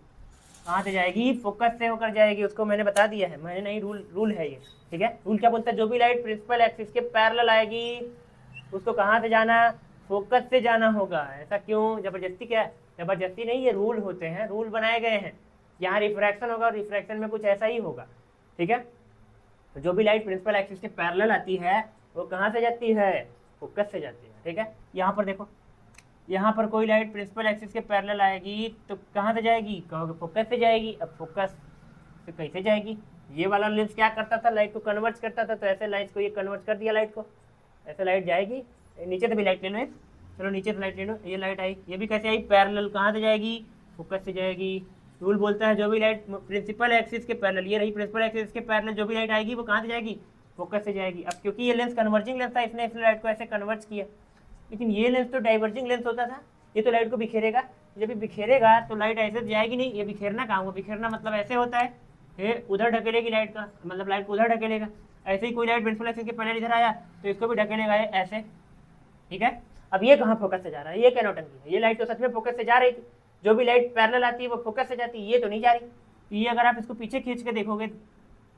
कहाँ से जाएगी, फोकस से होकर जाएगी। उसको मैंने बता दिया है, मैंने नहीं, रूल है ये, ठीक है। रूल क्या बोलता है, जो भी लाइट प्रिंसिपल एक्सिस के पैरेलल आएगी उसको कहाँ से जाना, फोकस से जाना होगा। ऐसा क्यों, जबरदस्ती क्या है, जबरदस्ती नहीं, ये रूल होते हैं, रूल बनाए गए हैं। यहाँ रिफ्रैक्शन होगा और रिफ्रैक्शन में कुछ ऐसा ही होगा, ठीक है। तो जो भी लाइट प्रिंसिपल एक्सिस के पैरेलल आती है वो कहाँ से जाती है, फोकस से जाती है, ठीक है। यहाँ पर देखो, यहाँ पर कोई लाइट प्रिंसिपल एक्सिस के पैरेलल आएगी तो कहाँ से जाएगी, कहोगे फोकस से जाएगी। अब फोकस से कैसे जाएगी, ये वाला लेंस क्या करता था, लाइट को कन्वर्ट करता था, तो ऐसे लाइट को ये कन्वर्ट कर दिया लाइट को, ऐसे लाइट जाएगी। नीचे से भी लाइट ले लो, चलो नीचे से लाइट ले लो, ये लाइट आई, ये भी कैसे आई, पैरेलल, कहाँ से जाएगी, फोकस से जाएगी। रूल बोलता है जो भी लाइट प्रिंसिपल एक्सिस के पैरेलल, ये रही प्रिंसिपल एक्सिस के पैरेलल, जो भी लाइट आएगी वो कहाँ से जाएगी, फोकस से जाएगी। अब क्योंकि ये लेंस कन्वर्जिंग लेंस था, इसने इस लाइट को ऐसे कन्वर्ट किया, लेकिन ये लेंस तो डाइवर्जिंग लेंस होता था, ये तो लाइट को बिखेरेगा। जब ये बिखेरेगा तो लाइट ऐसे जाएगी नहीं, ये बिखेरना कहाँ हुआ, बिखेरना मतलब ऐसे होता है, ये उधर ढकेलेगी लाइट का, मतलब लाइट को उधर ढकेलेगा। ऐसे ही कोई लाइट प्रिंसिपल एक्सिस के पैरेलल इधर आया तो इसको भी ढकेलेगा ऐसे, ठीक है। अब ये कहाँ फोकस से जा रहा है, ये क्या नौटंकी है, ये लाइट तो सच में फोकस से जा रही थी। जो भी लाइट पैरेलल आती है वो फोकस से जाती है, ये तो नहीं जा रही। तो ये अगर आप इसको पीछे खींच के देखोगे,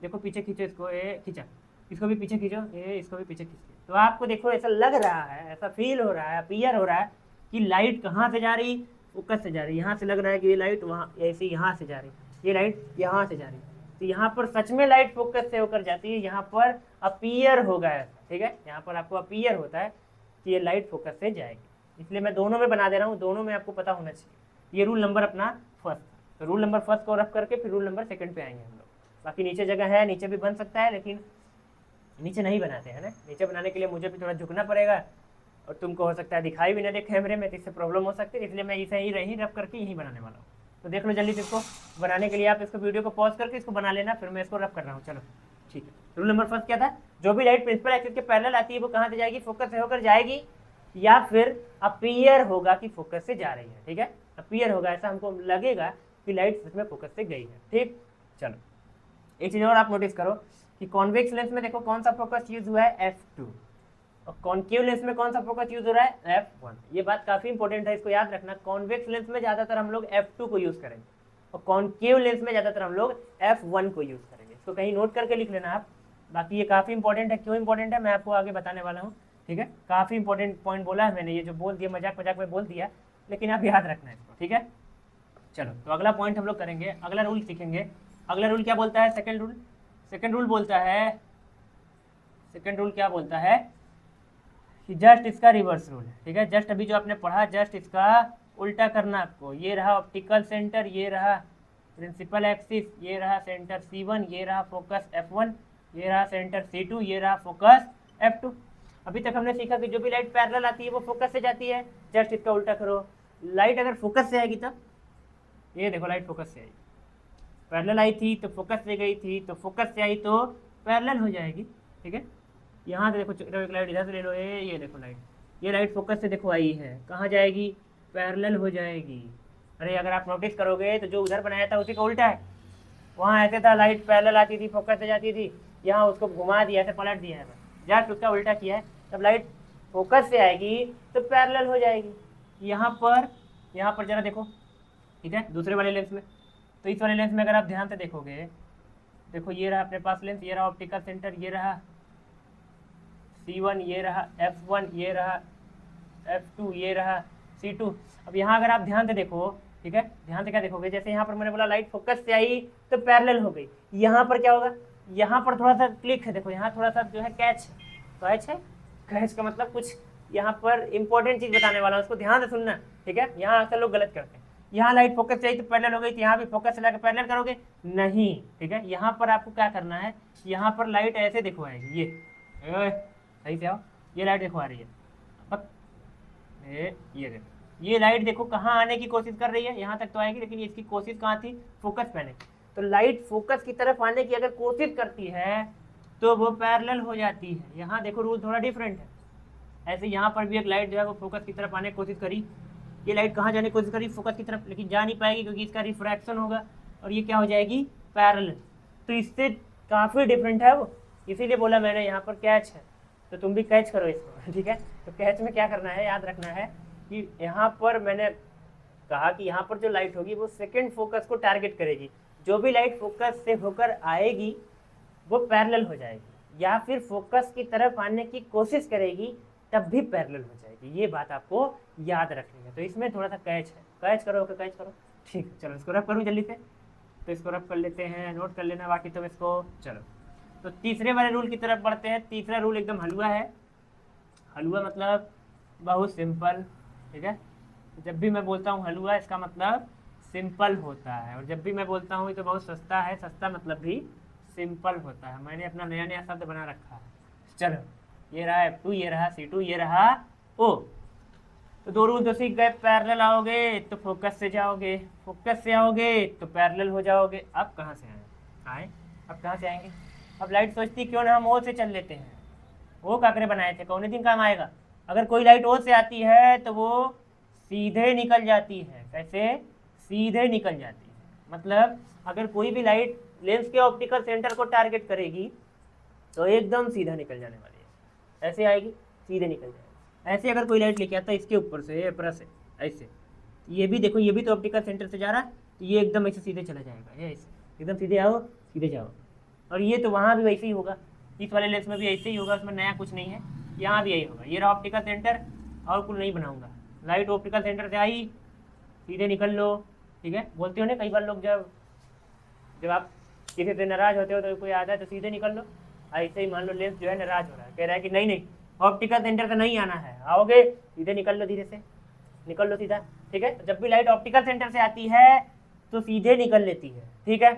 देखो पीछे खींचो इसको, ये खींचा, इसको भी पीछे खींचो, ये इसको भी पीछे खींच, तो आपको देखो ऐसा लग रहा है, ऐसा फील हो रहा है, अपीयर हो रहा है कि लाइट कहाँ से जा रही, फोकस से जा रही। यहाँ से लग रहा है कि ये लाइट वहाँ ऐसे यहाँ से जा रही, ये लाइट यहाँ से जा रही, तो यहाँ पर सच में लाइट फोकस से होकर जाती है, यहाँ पर अपीयर होगा ऐसा, ठीक है। यहाँ पर आपको अपीयर होता है कि ये लाइट फोकस से जाएगी, इसलिए मैं दोनों में बना दे रहा हूँ, दोनों में आपको पता होना चाहिए। ये रूल नंबर अपना फर्स्ट, तो रूल नंबर फर्स्ट को रख करके फिर रूल नंबर सेकंड पे आएंगे हम लोग। बाकी नीचे जगह है, नीचे भी बन सकता है, लेकिन नीचे नहीं बनाते हैं ना, नीचे बनाने के लिए मुझे भी थोड़ा झुकना पड़ेगा और तुमको हो सकता है दिखाई भी ना दे कैमरे में, तो इससे प्रॉब्लम हो सकती है, इसलिए मैं इसे ही रही रख करके यही बनाने वाला हूँ। तो देख लो जल्दी से इसको बनाने के लिए, आप इसको वीडियो को पॉज करके इसको बना लेना, फिर मैं इसको रब कर रहा हूँ। चलो ठीक है, रूल नंबर फर्स्ट क्या था, जो भी लाइट प्रिंसिपल एक्सिस के पैरेलल आती है वो कहाँ से जाएगी, फोकस से होकर जाएगी, या फिर अपीयर होगा कि फोकस से जा रही है, ठीक है। अपीयर होगा, ऐसा हमको लगेगा कि लाइट सच में फोकस से गई है, ठीक। चलो एक चीज़ और आप नोटिस करो कि कॉन्वेक्स लेंस में देखो कौन सा फोकस यूज हुआ है, F2, और कॉन्केव लेंस में कौन सा फोकस यूज हो रहा है, F1। ये बात काफ़ी इंपॉर्टेंट है, इसको याद रखना। कॉन्वेक्स लेंस में ज़्यादातर हम लोग F2 को यूज़ करेंगे और कॉन्केव लेंस में ज़्यादातर हम लोग F1 को यूज़ करेंगे। इसको कहीं नोट करके लिख लेना आप। बाकी ये काफ़ी इंपॉर्टेंट है, क्यों इंपॉर्टेंट है मैं आपको आगे बताने वाला हूँ, ठीक है। काफ़ी इंपॉर्टेंट पॉइंट बोला है मैंने, ये जो बोल दिया मजाक मजाक में बोल दिया, लेकिन आप याद रखना है इसको, ठीक है। चलो तो अगला पॉइंट हम लोग करेंगे, अगला रूल सीखेंगे। अगला रूल क्या बोलता है, सेकंड रूल। सेकंड रूल बोलता है, सेकंड रूल क्या बोलता है कि जस्ट इसका रिवर्स रूल है, ठीक है। जस्ट अभी जो आपने पढ़ा, जस्ट इसका उल्टा करना आपको। ये रहा ऑप्टिकल सेंटर, ये रहा प्रिंसिपल एक्सिस, ये रहा सेंटर C1, ये रहा फोकस F1, ये रहा सेंटर C2, ये रहा फोकस F2। अभी तक हमने सीखा कि जो भी लाइट पैरेलल आती है वो फोकस से जाती है, जस्ट इसका उल्टा करो। लाइट अगर फोकस से आएगी तब, ये देखो लाइट फोकस से आई, पैरेलल आई थी तो फोकस से गई थी, तो फोकस से आई तो पैरेलल हो जाएगी, ठीक है। यहाँ से देखो एक लाइट इधर से ले लो, ये देखो लाइट, ये लाइट फोकस से देखो आई है, कहाँ जाएगी, पैरेलल हो जाएगी। अरे अगर आप नोटिस करोगे तो जो उधर बनाया था उसी का उल्टा है। वहाँ ऐसे था लाइट पैरेलल आती थी, फोकस से जाती थी, यहाँ उसको घुमा दिया, ऐसे पलट दिया है, जस्ट उसका उल्टा किया है। जब लाइट फोकस से आएगी तो पैरेलल हो जाएगी। यहाँ पर जरा देखो, ठीक है, दूसरे वाले लेंस में। तो इस वाले लेंस में अगर आप ध्यान से देखोगे, देखो ये रहा अपने पास लेंस, ये रहा ऑप्टिकल सेंटर, ये रहा C1, ये रहा F1, ये रहा F2, ये रहा C2। अब यहाँ अगर आप ध्यान से देखो, ठीक है, ध्यान से क्या देखोगे, जैसे यहाँ पर मैंने बोला लाइट फोकस से आई तो पैरेलल हो गई। यहाँ पर क्या होगा, यहाँ पर थोड़ा सा क्लिक है, देखो यहाँ थोड़ा सा जो है कैच है। कैच का मतलब कुछ यहाँ पर इंपॉर्टेंट चीज़ बताने वाला हूँ, उसको ध्यान से सुनना, ठीक है। यहाँ अक्सर लोग गलत करते हैं, यहाँ लाइट फोकस से आई तो पैरेलल हो गई, तो यहाँ भी फोकस से लाकर पैरेलल करोगे, नहीं, ठीक है। यहाँ पर आपको क्या करना है, यहाँ पर लाइट ऐसे देखो आएगी, ये सही से आओ, ये लाइट देखो आ रही है, ये देखो, ये लाइट देखो कहाँ आने की कोशिश कर रही है, यहाँ तक तो आएगी, लेकिन इसकी कोशिश कहाँ थी, फोकस पे आने की। तो लाइट फोकस की तरफ आने की अगर कोशिश करती है तो वो पैरेलल हो जाती है। यहाँ देखो रूल थोड़ा डिफरेंट है। ऐसे यहाँ पर भी एक लाइट जो है वो फोकस की तरफ आने की कोशिश करी, ये लाइट कहाँ जाने की कोशिश करी, फोकस की तरफ, लेकिन जा नहीं पाएगी क्योंकि इसका रिफ्रैक्शन होगा और ये क्या हो जाएगी, पैरेलल। तो इससे काफ़ी डिफरेंट है वो, इसीलिए बोला मैंने यहाँ पर कैच है, तो तुम भी कैच करो इसको, ठीक है। तो कैच में क्या करना है, याद रखना है कि यहाँ पर मैंने कहा कि यहाँ पर जो लाइट होगी वो सेकंड फोकस को टारगेट करेगी, जो भी लाइट फोकस से होकर आएगी वो पैरेलल हो जाएगी, या फिर फोकस की तरफ आने की कोशिश करेगी तब भी पैरेलल हो जाएगी। ये बात आपको याद रखनी है। तो इसमें थोड़ा सा कैच है, कैच करो ओके, कैच करो। ठीक है, चलो इसको रब करूँ जल्दी से, तो इसको रब कर लेते हैं, नोट कर लेना बाकी तुम इसको। चलो तो तीसरे वाले रूल की तरफ बढ़ते हैं। तीसरा रूल एकदम हलवा है। हलवा मतलब बहुत सिंपल, ठीक है। जब भी मैं बोलता हूँ हलवा, इसका मतलब सिंपल होता है, और जब भी मैं बोलता हूँ ये तो बहुत सस्ता है, सस्ता मतलब भी सिंपल होता है। मैंने अपना नया नया शब्द बना रखा है। चलो ये रहा F2, ये रहा C2, ये रहा O। तो दो रूल तो सीख गए। पैरेलल आओगे तो फोकस से जाओगे, फोकस से आओगे तो पैरेलल हो जाओगे। अब कहाँ से आए? अब कहाँ से आएंगे? अब लाइट सोचती क्यों ना हम O से चल लेते हैं। वो काकरे बनाए थे, कौन दिन काम आएगा। अगर कोई लाइट O से आती है तो वो सीधे निकल जाती है। कैसे? सीधे निकल जाती है। मतलब अगर कोई भी लाइट लेंस के ऑप्टिकल सेंटर को टारगेट करेगी तो एकदम सीधा निकल जाने वाली है। ऐसे आएगी, सीधे निकल जाएगी। ऐसे अगर कोई लाइट लेके आता है इसके ऊपर से, प्लस से ऐसे, ये भी देखो, ये भी तो ऑप्टिकल सेंटर से जा रहा है, तो ये एकदम ऐसे सीधे चला जाएगा। ये ऐसे एकदम सीधे आओ, सीधे जाओ। और ये तो वहाँ भी वैसे ही होगा, इस वाले लेंस में भी ऐसे ही होगा, उसमें नया कुछ नहीं है। यहाँ भी यही होगा। ये रहा ऑप्टिकल सेंटर, और कुछ नहीं बनाऊंगा। लाइट ऑप्टिकल सेंटर से आई, सीधे निकल लो, ठीक है। बोलते हो ना कई बार लोग, जब आप किसी से नाराज होते हो तो कोई आता है तो सीधे निकल लो। ऐसे ही मान लो लेंस जो है नाराज हो रहा है, कह रहा है कि नहीं ऑप्टिकल सेंटर से नहीं आना है, आओगे सीधे निकल लो, धीरे से निकल लो सीधा, ठीक है। जब भी लाइट ऑप्टिकल सेंटर से आती है तो सीधे निकल लेती है, ठीक है।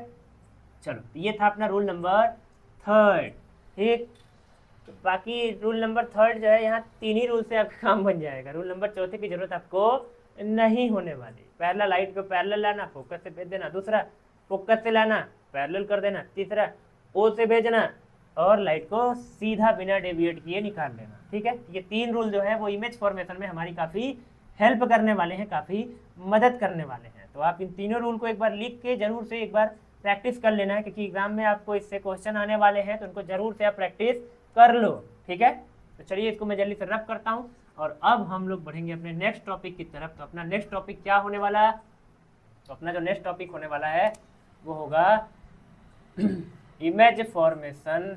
चलो ये था अपना रूल नंबर 3, ठीक। तो बाकी रूल नंबर 3 जो है, यहाँ 3 ही रूल से आपका काम बन जाएगा। रूल नंबर 4 की जरूरत आपको नहीं होने वाली। पहला लाइट को पैरेलल लाना, फोकस से भेज देना। दूसरा फोकस से लाना, पैरेलल कर देना। तीसरा O से भेजना, और लाइट को सीधा बिना डेविएट किए निकाल लेना, ठीक है। ये 3 रूल जो है वो इमेज फॉर्मेशन में हमारी काफ़ी हेल्प करने वाले हैं, काफ़ी मदद करने वाले हैं। तो आप इन तीनों रूल को एक बार लिख के जरूर से एक बार प्रैक्टिस कर लेना है, क्योंकि एग्जाम में आपको इससे क्वेश्चन आने वाले हैं, तो उनको जरूर से आप प्रैक्टिस कर लो, ठीक है। तो चलिए इसको मैं जल्दी से रब करता हूँ, और अब हम लोग बढ़ेंगे अपने नेक्स्ट टॉपिक की तरफ। तो अपना नेक्स्ट टॉपिक क्या होने वाला है? तो अपना जो नेक्स्ट टॉपिक होने वाला है वो होगा image formation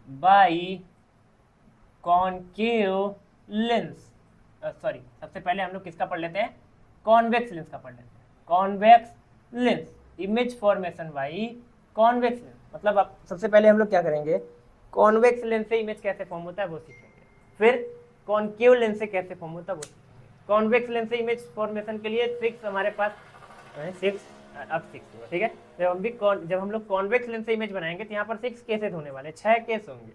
by concave lens. Sorry, सबसे पहले हम लोग किसका पढ़ लेते हैं? कॉन्वेक्स लेंस का पढ़ लेते हैं। Convex lens, image formation by convex lens. मतलब आप सबसे पहले हम लोग क्या करेंगे, कॉन्वेक्स लेंस से इमेज कैसे फॉर्म होता है वो सीखेंगे, फिर कॉनकेव लेंस से कैसे फॉर्म होता है वो सीखेंगे। कॉन्वेक्स लेंस से इमेज फॉर्मेशन के लिए 6 हमारे पास 6, अब 6 हुआ, ठीक है। जब हम लोग कॉन्वेक्स लेंस से इमेज बनाएंगे तो यहाँ पर 6 केसेस होने वाले, 6 केस होंगे।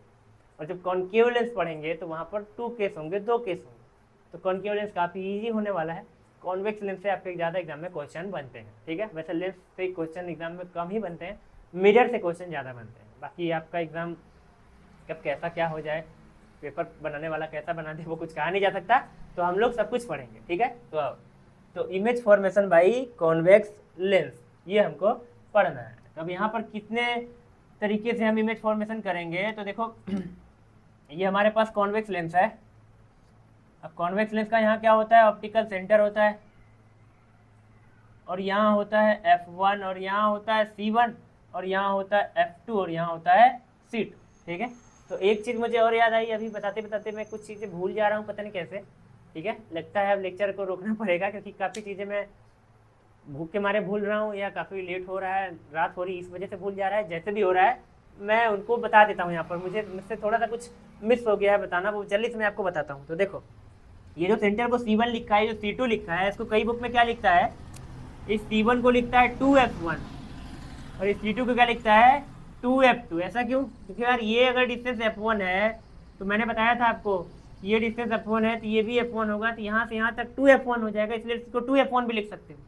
और जब कॉनकेव लेंस पढ़ेंगे तो वहाँ पर 2 केस होंगे, 2 केस होंगे। तो कॉनकेव लेंस काफ़ी ईजी होने वाला है। कॉन्वेक्स लेंस से आपके ज़्यादा एग्जाम में क्वेश्चन बनते हैं, ठीक है। वैसे लेंस से क्वेश्चन एग्जाम में कम ही बनते हैं, मिरर से क्वेश्चन ज़्यादा बनते हैं। बाकी आपका एग्जाम कब कैसा क्या हो जाए, पेपर बनाने वाला कैसा बना दे, वो कुछ कहा नहीं जा सकता। तो हम लोग सब कुछ पढ़ेंगे, ठीक है। तो image formation by convex lens, ये हमको पढ़ना है। तो अब यहाँ पर कितने तरीके से हम इमेज फॉर्मेशन करेंगे, तो देखो ये हमारे पास कॉन्वेक्स लेंस है। अब कॉन्वेक्स लेंस का यहाँ क्या होता है, ऑप्टिकल सेंटर होता है, और यहाँ होता है F1, और यहाँ होता है C1, और यहाँ होता है F2, और यहाँ होता है C2, ठीक है। तो एक चीज़ मुझे और याद आई, अभी बताते बताते मैं कुछ चीज़ें भूल जा रहा हूँ, पता नहीं कैसे, ठीक है। लगता है अब लेक्चर को रोकना पड़ेगा, क्योंकि काफ़ी चीज़ें मैं भूख के मारे भूल रहा हूँ, या काफ़ी लेट हो रहा है, रात हो रही, इस वजह से भूल जा रहा है। जैसे भी हो रहा है मैं उनको बता देता हूँ। यहाँ पर मुझसे थोड़ा सा कुछ मिस हो गया है बताना, वो जल्दी से मैं आपको बताता हूँ। तो देखो ये जो सेंटर को C1 लिखा है, जो C2 लिखा है, इसको कई बुक में क्या लिखता है, इस C1 को लिखता है 2F1, और इस C2 को क्या लिखता है 2F2। ऐसा क्यों? क्योंकि यार ये अगर डिस्टेंस F1 है, तो मैंने बताया था आपको ये डिस्टेंस F1 है, तो ये भी F1 होगा, तो यहाँ से यहाँ तक 2F1 हो जाएगा, इसलिए इसको 2F1 भी लिख सकते हो।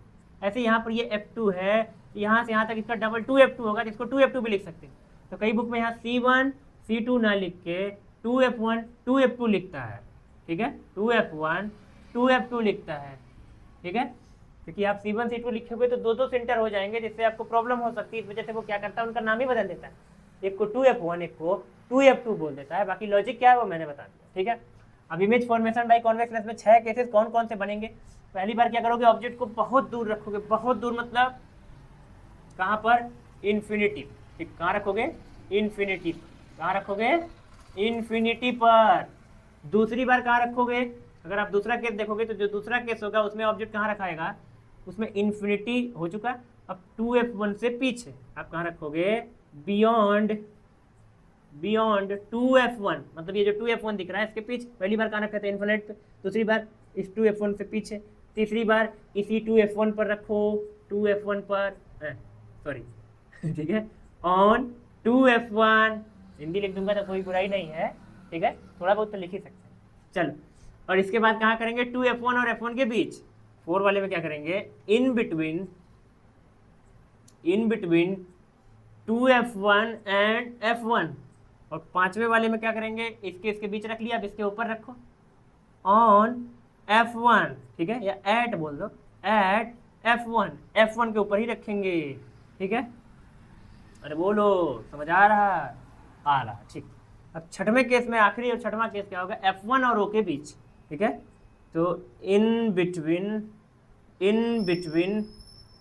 ऐसे यहाँ पर ये F2 है, यहाँ से यहाँ तक इसका डबल 2F2 होगा, तो इसको 2F2 भी लिख सकते हैं। तो कई बुक में यहाँ C1 C2 ना लिख के 2F1 2F2 लिखता है, ठीक है। 2F1 2F2 लिखता है, ठीक है। क्योंकि आप C1 C2 लिखोगे तो 2 सेंटर हो जाएंगे, जिससे आपको प्रॉब्लम हो सकती है। इस वजह से वो क्या करता है, उनका नाम ही बदल देता है, एक को 2F1 एक को 2f2 बोल देता है। बाकी लॉजिक क्या है वो मैंने बता दिया, ठीक है। अब image formation by convex lens में 6 केसेस कौन कौन से बनेंगे। पहली बार क्या करोगे, ऑब्जेक्ट को बहुत दूर रखोगे, बहुत दूर मतलब कहाँ पर, इन्फिनिटी, ठीक, कहाँ रखोगे, इन्फिनिटी, कहाँ रखोगे, इन्फिनिटी पर। दूसरी बार कहाँ रखोगे, अगर आप दूसरा केस देखोगे तो जो दूसरा केस होगा उसमें ऑब्जेक्ट कहाँ रखाएगा, उसमें इन्फिनिटी हो चुका। अब 2f1 से पीछे आप कहाँ रखोगे, बियॉन्ड 2f1, मतलब ये जो 2f1 दिख रहा है इसके पीछे। पहली बार कहाँ रखा था, इन्फिनिट पे, दूसरी बार इस 2f1 से पीछे, तीसरी बार इसी 2f1 पर रखो, 2f1 पर, सॉरी ठीक है, ऑन 2f1, हिंदी लिख दूंगा तो कोई बुराई नहीं है, ठीक है, थोड़ा बहुत तो लिख ही सकते हैं। चलो, और इसके बाद कहाँ करेंगे, 2f1 और f1 के बीच, 4 वाले में क्या करेंगे, in between 2f1 and f1, और 5वें वाले में क्या करेंगे, इसके बीच रख लिया, अब इसके ऊपर रखो, ऑन f1, ठीक है, या एट बोल दो, एट f1 के ऊपर ही रखेंगे, ठीक है। अरे बोलो, समझ आ रहा, ठीक। अब छठवें केस में, आखिरी और छठवां केस क्या होगा, f1 और o के बीच, ठीक है, तो in between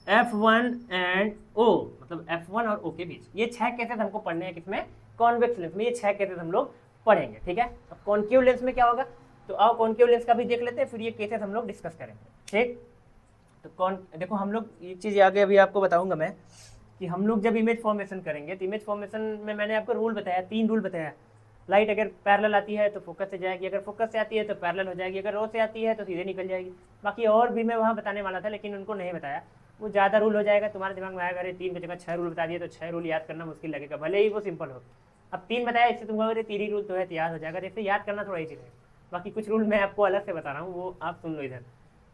f1 and o, मतलब f1 और o के बीच। ये 6 केसेस हमको पढ़ने हैं, किसमें, कॉन्वेक्स लेंस में, ये 6 केसेस हम लोग पढ़ेंगे, ठीक है। अब कॉन्केव लेंस में क्या होगा, तो आओ कॉन्केव लेंस का भी देख लेते हैं, फिर ये केसेस हम लोग डिस्कस करेंगे, ठीक। तो देखो हम लोग एक चीज़ आगे अभी आपको बताऊंगा मैं, कि हम लोग जब इमेज फॉर्मेशन करेंगे तो इमेज फॉर्मेशन में मैंने आपको रूल बताया, 3 रूल बताया। लाइट अगर पैरेलल आती है तो फोकस से जाएगी, अगर फोकस से आती है तो पैरेलल हो जाएगी, अगर रो से आती है तो सीधे निकल जाएगी। बाकी और भी मैं वहाँ बताने वाला था, लेकिन उनको नहीं बताया, वो ज़्यादा रूल हो जाएगा, तुम्हारे दिमाग में आएगा अरे 3 की जगह 6 रूल बता दिए, तो 6 रूल याद करना मुश्किल लगेगा, भले ही वो सिंपल हो। अब 3 बताया, इससे तुम कहोगे 3 ही रूल तो है, तो याद हो जाएगा, जैसे याद करना थोड़ा ईजी है। बाकी कुछ रूल मैं आपको अलग से बता रहा हूँ, वो आप सुन लो इधर।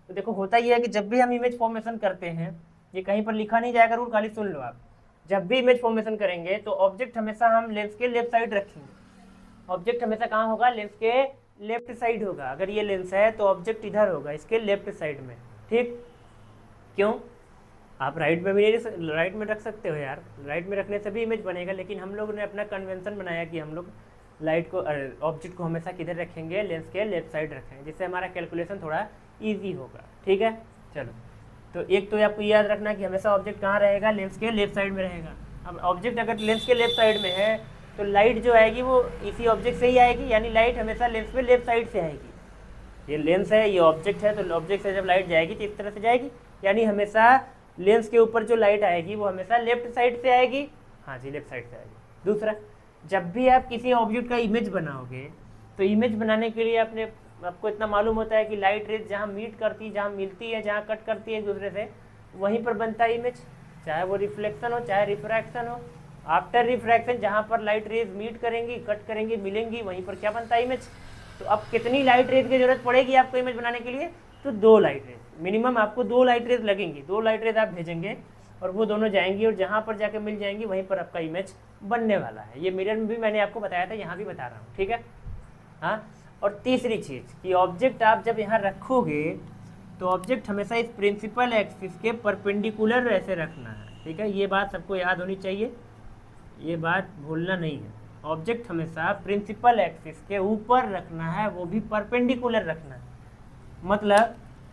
तो देखो होता ही है कि जब भी हम इमेज फॉर्मेशन करते हैं, ये कहीं पर लिखा नहीं जाएगा रूल, खाली सुन लो आप। जब भी इमेज फॉर्मेशन करेंगे तो ऑब्जेक्ट हमेशा हम लेंस के लेफ्ट साइड रखेंगे। ऑब्जेक्ट हमेशा कहाँ होगा, लेंस के लेफ्ट साइड होगा। अगर ये लेंस है तो ऑब्जेक्ट इधर होगा, इसके लेफ्ट साइड में, ठीक। क्यों, आप राइट में भी नहीं, राइट में रख सकते हो यार, राइट में रखने से भी इमेज बनेगा, लेकिन हम लोग ने अपना कन्वेंशन बनाया कि हम लोग लाइट को, ऑब्जेक्ट को हमेशा किधर रखेंगे, लेंस के लेफ्ट साइड रखेंगे, जिससे हमारा कैलकुलेशन थोड़ा ईजी होगा, ठीक है। चलो, तो एक तो आपको याद रखना कि हमेशा ऑब्जेक्ट कहाँ रहेगा, लेंस के लेफ्ट साइड में रहेगा। अब ऑब्जेक्ट अगर लेंस के लेफ्ट साइड में है तो लाइट जो आएगी वो इसी ऑब्जेक्ट से ही आएगी, यानी लाइट हमेशा लेंस पे लेफ्ट साइड से आएगी। ये लेंस है, ये ऑब्जेक्ट है, तो ऑब्जेक्ट से जब लाइट जाएगी तो इस तरह से जाएगी, यानी हमेशा लेंस के ऊपर जो लाइट आएगी वो हमेशा लेफ्ट साइड से आएगी, हाँ जी, लेफ्ट साइड से आएगी। दूसरा, जब भी आप किसी ऑब्जेक्ट का इमेज बनाओगे तो इमेज बनाने के लिए आपको इतना मालूम होता है कि लाइट रेज जहाँ मीट करती है, जहाँ मिलती है, जहाँ कट करती है एक दूसरे से, वहीं पर बनता है इमेज, चाहे वो रिफ्लेक्शन हो चाहे रिफ्रैक्शन हो। आफ्टर रिफ्रैक्शन जहाँ पर लाइट रेज मीट करेंगी, कट करेंगी, मिलेंगी, वहीं पर क्या बनता है इमेज। तो अब कितनी लाइट रेज की जरूरत पड़ेगी आपको इमेज बनाने के लिए, तो 2 लाइट रेज, मिनिमम आपको 2 लाइट रेज लगेंगी। 2 लाइट रेज आप भेजेंगे और वो दोनों जाएंगी और जहाँ पर जाके मिल जाएंगी वहीं पर आपका इमेज बनने वाला है। ये मिरर में भी मैंने आपको बताया था, यहाँ भी बता रहा हूँ, ठीक है। हाँ, और तीसरी चीज़ कि ऑब्जेक्ट आप जब यहाँ रखोगे तो ऑब्जेक्ट हमेशा इस प्रिंसिपल एक्सिस के परपेंडिकुलर ऐसे रखना है, ठीक है। ये बात सबको याद होनी चाहिए, ये बात भूलना नहीं है। ऑब्जेक्ट हमेशा प्रिंसिपल एक्सिस के ऊपर रखना है, वो भी परपेंडिकुलर रखना है।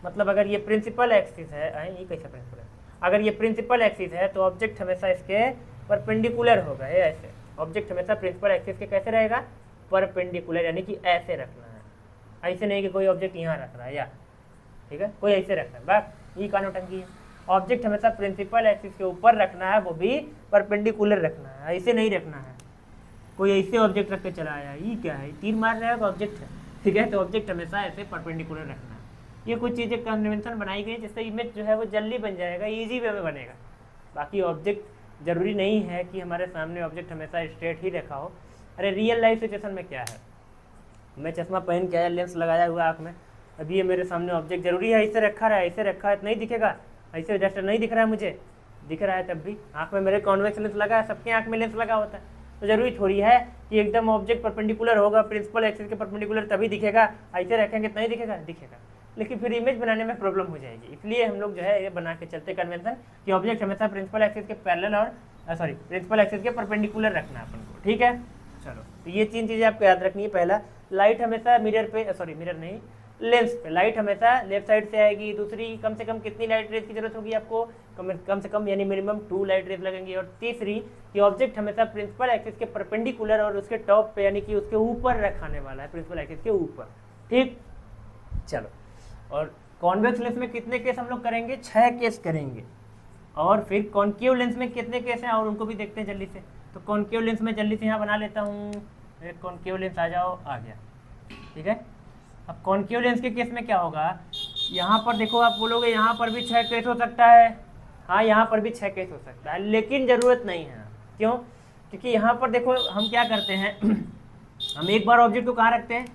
मतलब अगर ये प्रिंसिपल एक्सिस है, ये कैसा प्रिंसिपल है, अगर ये प्रिंसिपल एक्सिस है तो ऑब्जेक्ट हमेशा इसके परपेंडिकुलर होगा, ये ऐसे। ऑब्जेक्ट हमेशा प्रिंसिपल एक्सिस के कैसे रहेगा, परपेंडिकुलर, यानी कि ऐसे रखना है, ऐसे नहीं कि कोई ऑब्जेक्ट यहाँ रख रहा है या, ठीक है, कोई ऐसे रख रहा है, बस ये कानोटंकी है। ऑब्जेक्ट हमेशा प्रिंसिपल एक्सिस के ऊपर रखना है, वो भी परपेंडिकुलर रखना है, ऐसे नहीं रखना है। कोई ऐसे ऑब्जेक्ट रख के चला आया, ये क्या है, तीर मार रहा है ऑब्जेक्ट है, ठीक है। तो ऑब्जेक्ट हमेशा ऐसे परपेंडिकुलर रखना है। ये कुछ चीज़ें कन्वेंशन बनाई गई जिससे इमेज जो है वो जल्दी बन जाएगा, ईजी वे में बनेगा। बाकी ऑब्जेक्ट जरूरी नहीं है कि हमारे सामने ऑब्जेक्ट हमेशा स्ट्रेट ही रखा हो। अरे रियल लाइफ सिचुएशन में क्या है, मैं चश्मा पहन के आया, लेंस लगाया हुआ आँख में, अभी ये मेरे सामने ऑब्जेक्ट जरूरी है ऐसे रखा रहा है, ऐसे रखा है तो नहीं दिखेगा, ऐसे जस्ट नहीं दिख रहा है, मुझे दिख रहा है तब भी। आँख में मेरे कॉन्वेक्स लेंस लगा है, सबके आँख में लेंस लगा होता है, तो जरूरी थोड़ी है कि एकदम ऑब्जेक्ट परपेंडिकुलर होगा, प्रिंसिपल एक्सिस के परपेंडिकुलर तभी दिखेगा, ऐसे रखेंगे तो नहीं दिखेगा, दिखेगा, लेकिन फिर इमेज बनाने में प्रॉब्लम हो जाएगी। इसलिए हम लोग जो है ये बना के चलते कन्वेंशन कि ऑब्जेक्ट हमेशा प्रिंसिपल एक्सिस के पैरेलल और प्रिंसिपल एक्सिस के परपेंडिकुलर रखना है अपन को, ठीक है। चलो। तो ये 3 चीज़ें आपको याद रखनी है। पहला, लाइट हमेशा मिरर पे, सॉरी मिरर नहीं, लेंस पे लाइट हमेशा लेफ्ट साइड से आएगी। दूसरी, कम से कम कितनी लाइट रेज की जरूरत होगी आपको, कम से कम यानी मिनिमम 2 लाइट रेज लगेंगी। और तीसरी, कि ऑब्जेक्ट हमेशा प्रिंसिपल एक्सिस के परपेंडिकुलर और उसके टॉप पे यानी कि उसके ऊपर रखाने वाला है, प्रिंसिपल एक्सिस के ऊपर। ठीक, चलो। और कॉन्वेक्स लेंस में कितने केस हम लोग करेंगे, 6 केस करेंगे। और फिर कॉन्केव लेंस में कितने केस हैं और उनको भी देखते हैं जल्दी से। तो कॉन्केव लेंस में जल्दी से यहाँ बना लेता हूँ, एक कॉन्केव लेंस आ जाओ, आ गया, ठीक है। अब कॉन्केव लेंस के केस में क्या होगा, यहाँ पर देखो आप बोलोगे यहाँ पर भी 6 केस हो सकता है। हाँ, यहाँ पर भी 6 केस हो सकता है, लेकिन ज़रूरत नहीं है। क्यों? क्योंकि यहाँ पर देखो हम क्या करते हैं हम एक बार ऑब्जेक्ट को कहाँ रखते हैं,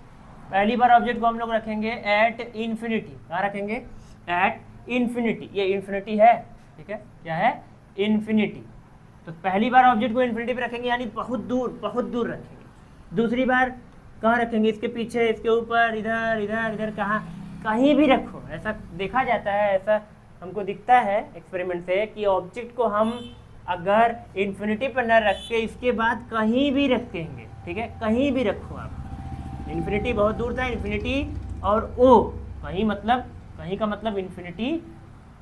पहली बार ऑब्जेक्ट को हम लोग रखेंगे एट इन्फिनिटी। कहाँ रखेंगे, एट इन्फिनिटी। ये इन्फिनिटी है, ठीक है, क्या है, इन्फिनिटी। तो पहली बार ऑब्जेक्ट को इन्फिनिटी पे रखेंगे यानी बहुत दूर रखेंगे। दूसरी बार कहाँ रखेंगे, इसके पीछे, इसके ऊपर, इधर इधर इधर, कहाँ, कहीं भी रखो। ऐसा देखा जाता है, ऐसा हमको दिखता है एक्सपेरिमेंट से कि ऑब्जेक्ट को हम अगर इन्फिनिटी पर न रख के इसके बाद कहीं भी रखेंगे, ठीक है, कहीं भी रखो आप। इन्फिनिटी बहुत दूर था, इन्फिनिटी और ओ, कहीं मतलब, कहीं का मतलब इन्फिनिटी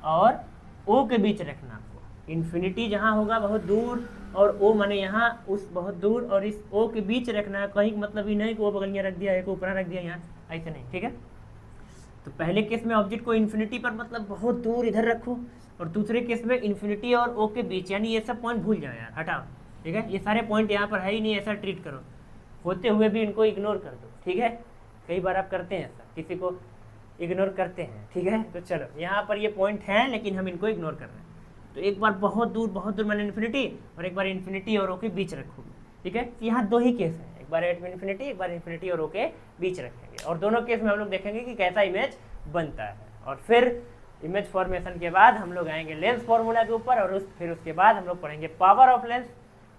और ओ के बीच रखना आपको। इन्फिनिटी जहाँ होगा बहुत दूर, और ओ माने यहाँ उस बहुत दूर, और इस ओ के बीच रखना है। कहीं मतलब ही नहीं कि वो बगल में रख दिया, एक ऊपर रख दिया, यहाँ ऐसे नहीं, ठीक है। तो पहले केस में ऑब्जेक्ट को इन्फिनिटी पर मतलब बहुत दूर इधर रखो, और दूसरे केस में इन्फिनिटी और ओ के बीच, यानी ये सब पॉइंट भूल जाओ यार, हटाओ, ठीक है। ये सारे पॉइंट यहाँ पर है ही नहीं, ऐसा ट्रीट करो, होते हुए भी इनको इग्नोर कर दो, ठीक है। कई बार आप करते हैं ऐसा, किसी को इग्नोर करते हैं, ठीक है। तो चलो, यहाँ पर ये पॉइंट हैं लेकिन हम इनको इग्नोर कर रहे हैं। तो एक बार बहुत दूर मैंने इन्फिनिटी, और एक बार इन्फिनिटी और ओ के बीच रखोगे, ठीक है। यहाँ 2 ही केस हैं, एक बार एट इन्फिनिटी, एक बार इन्फिनिटी और ओ के बीच रखेंगे, और दोनों केस में हम लोग देखेंगे कि कैसा इमेज बनता है। और फिर इमेज फॉर्मेशन के बाद हम लोग आएंगे लेंस फॉर्मूला के ऊपर, और फिर उसके बाद हम लोग पढ़ेंगे पावर ऑफ लेंस,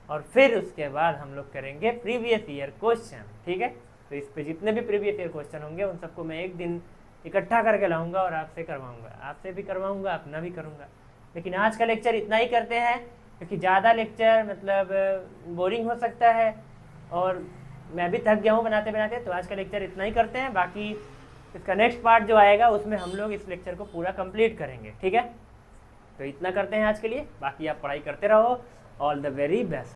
और फिर उसके बाद हम लोग करेंगे प्रीवियस ईयर क्वेश्चन, ठीक है। तो इस पे जितने भी प्रीवियस ईयर क्वेश्चन होंगे उन सबको मैं एक दिन इकट्ठा करके लाऊंगा और आपसे करवाऊंगा, आपसे भी करवाऊंगा, अपना भी करूंगा। लेकिन आज का लेक्चर इतना ही करते हैं, क्योंकि ज़्यादा लेक्चर मतलब बोरिंग हो सकता है, और मैं भी थक गया हूँ बनाते बनाते। तो आज का लेक्चर इतना ही करते हैं, बाकी इसका नेक्स्ट पार्ट जो आएगा उसमें हम लोग इस लेक्चर को पूरा कंप्लीट करेंगे, ठीक है। तो इतना करते हैं आज के लिए, बाकी आप पढ़ाई करते रहो। All the very best.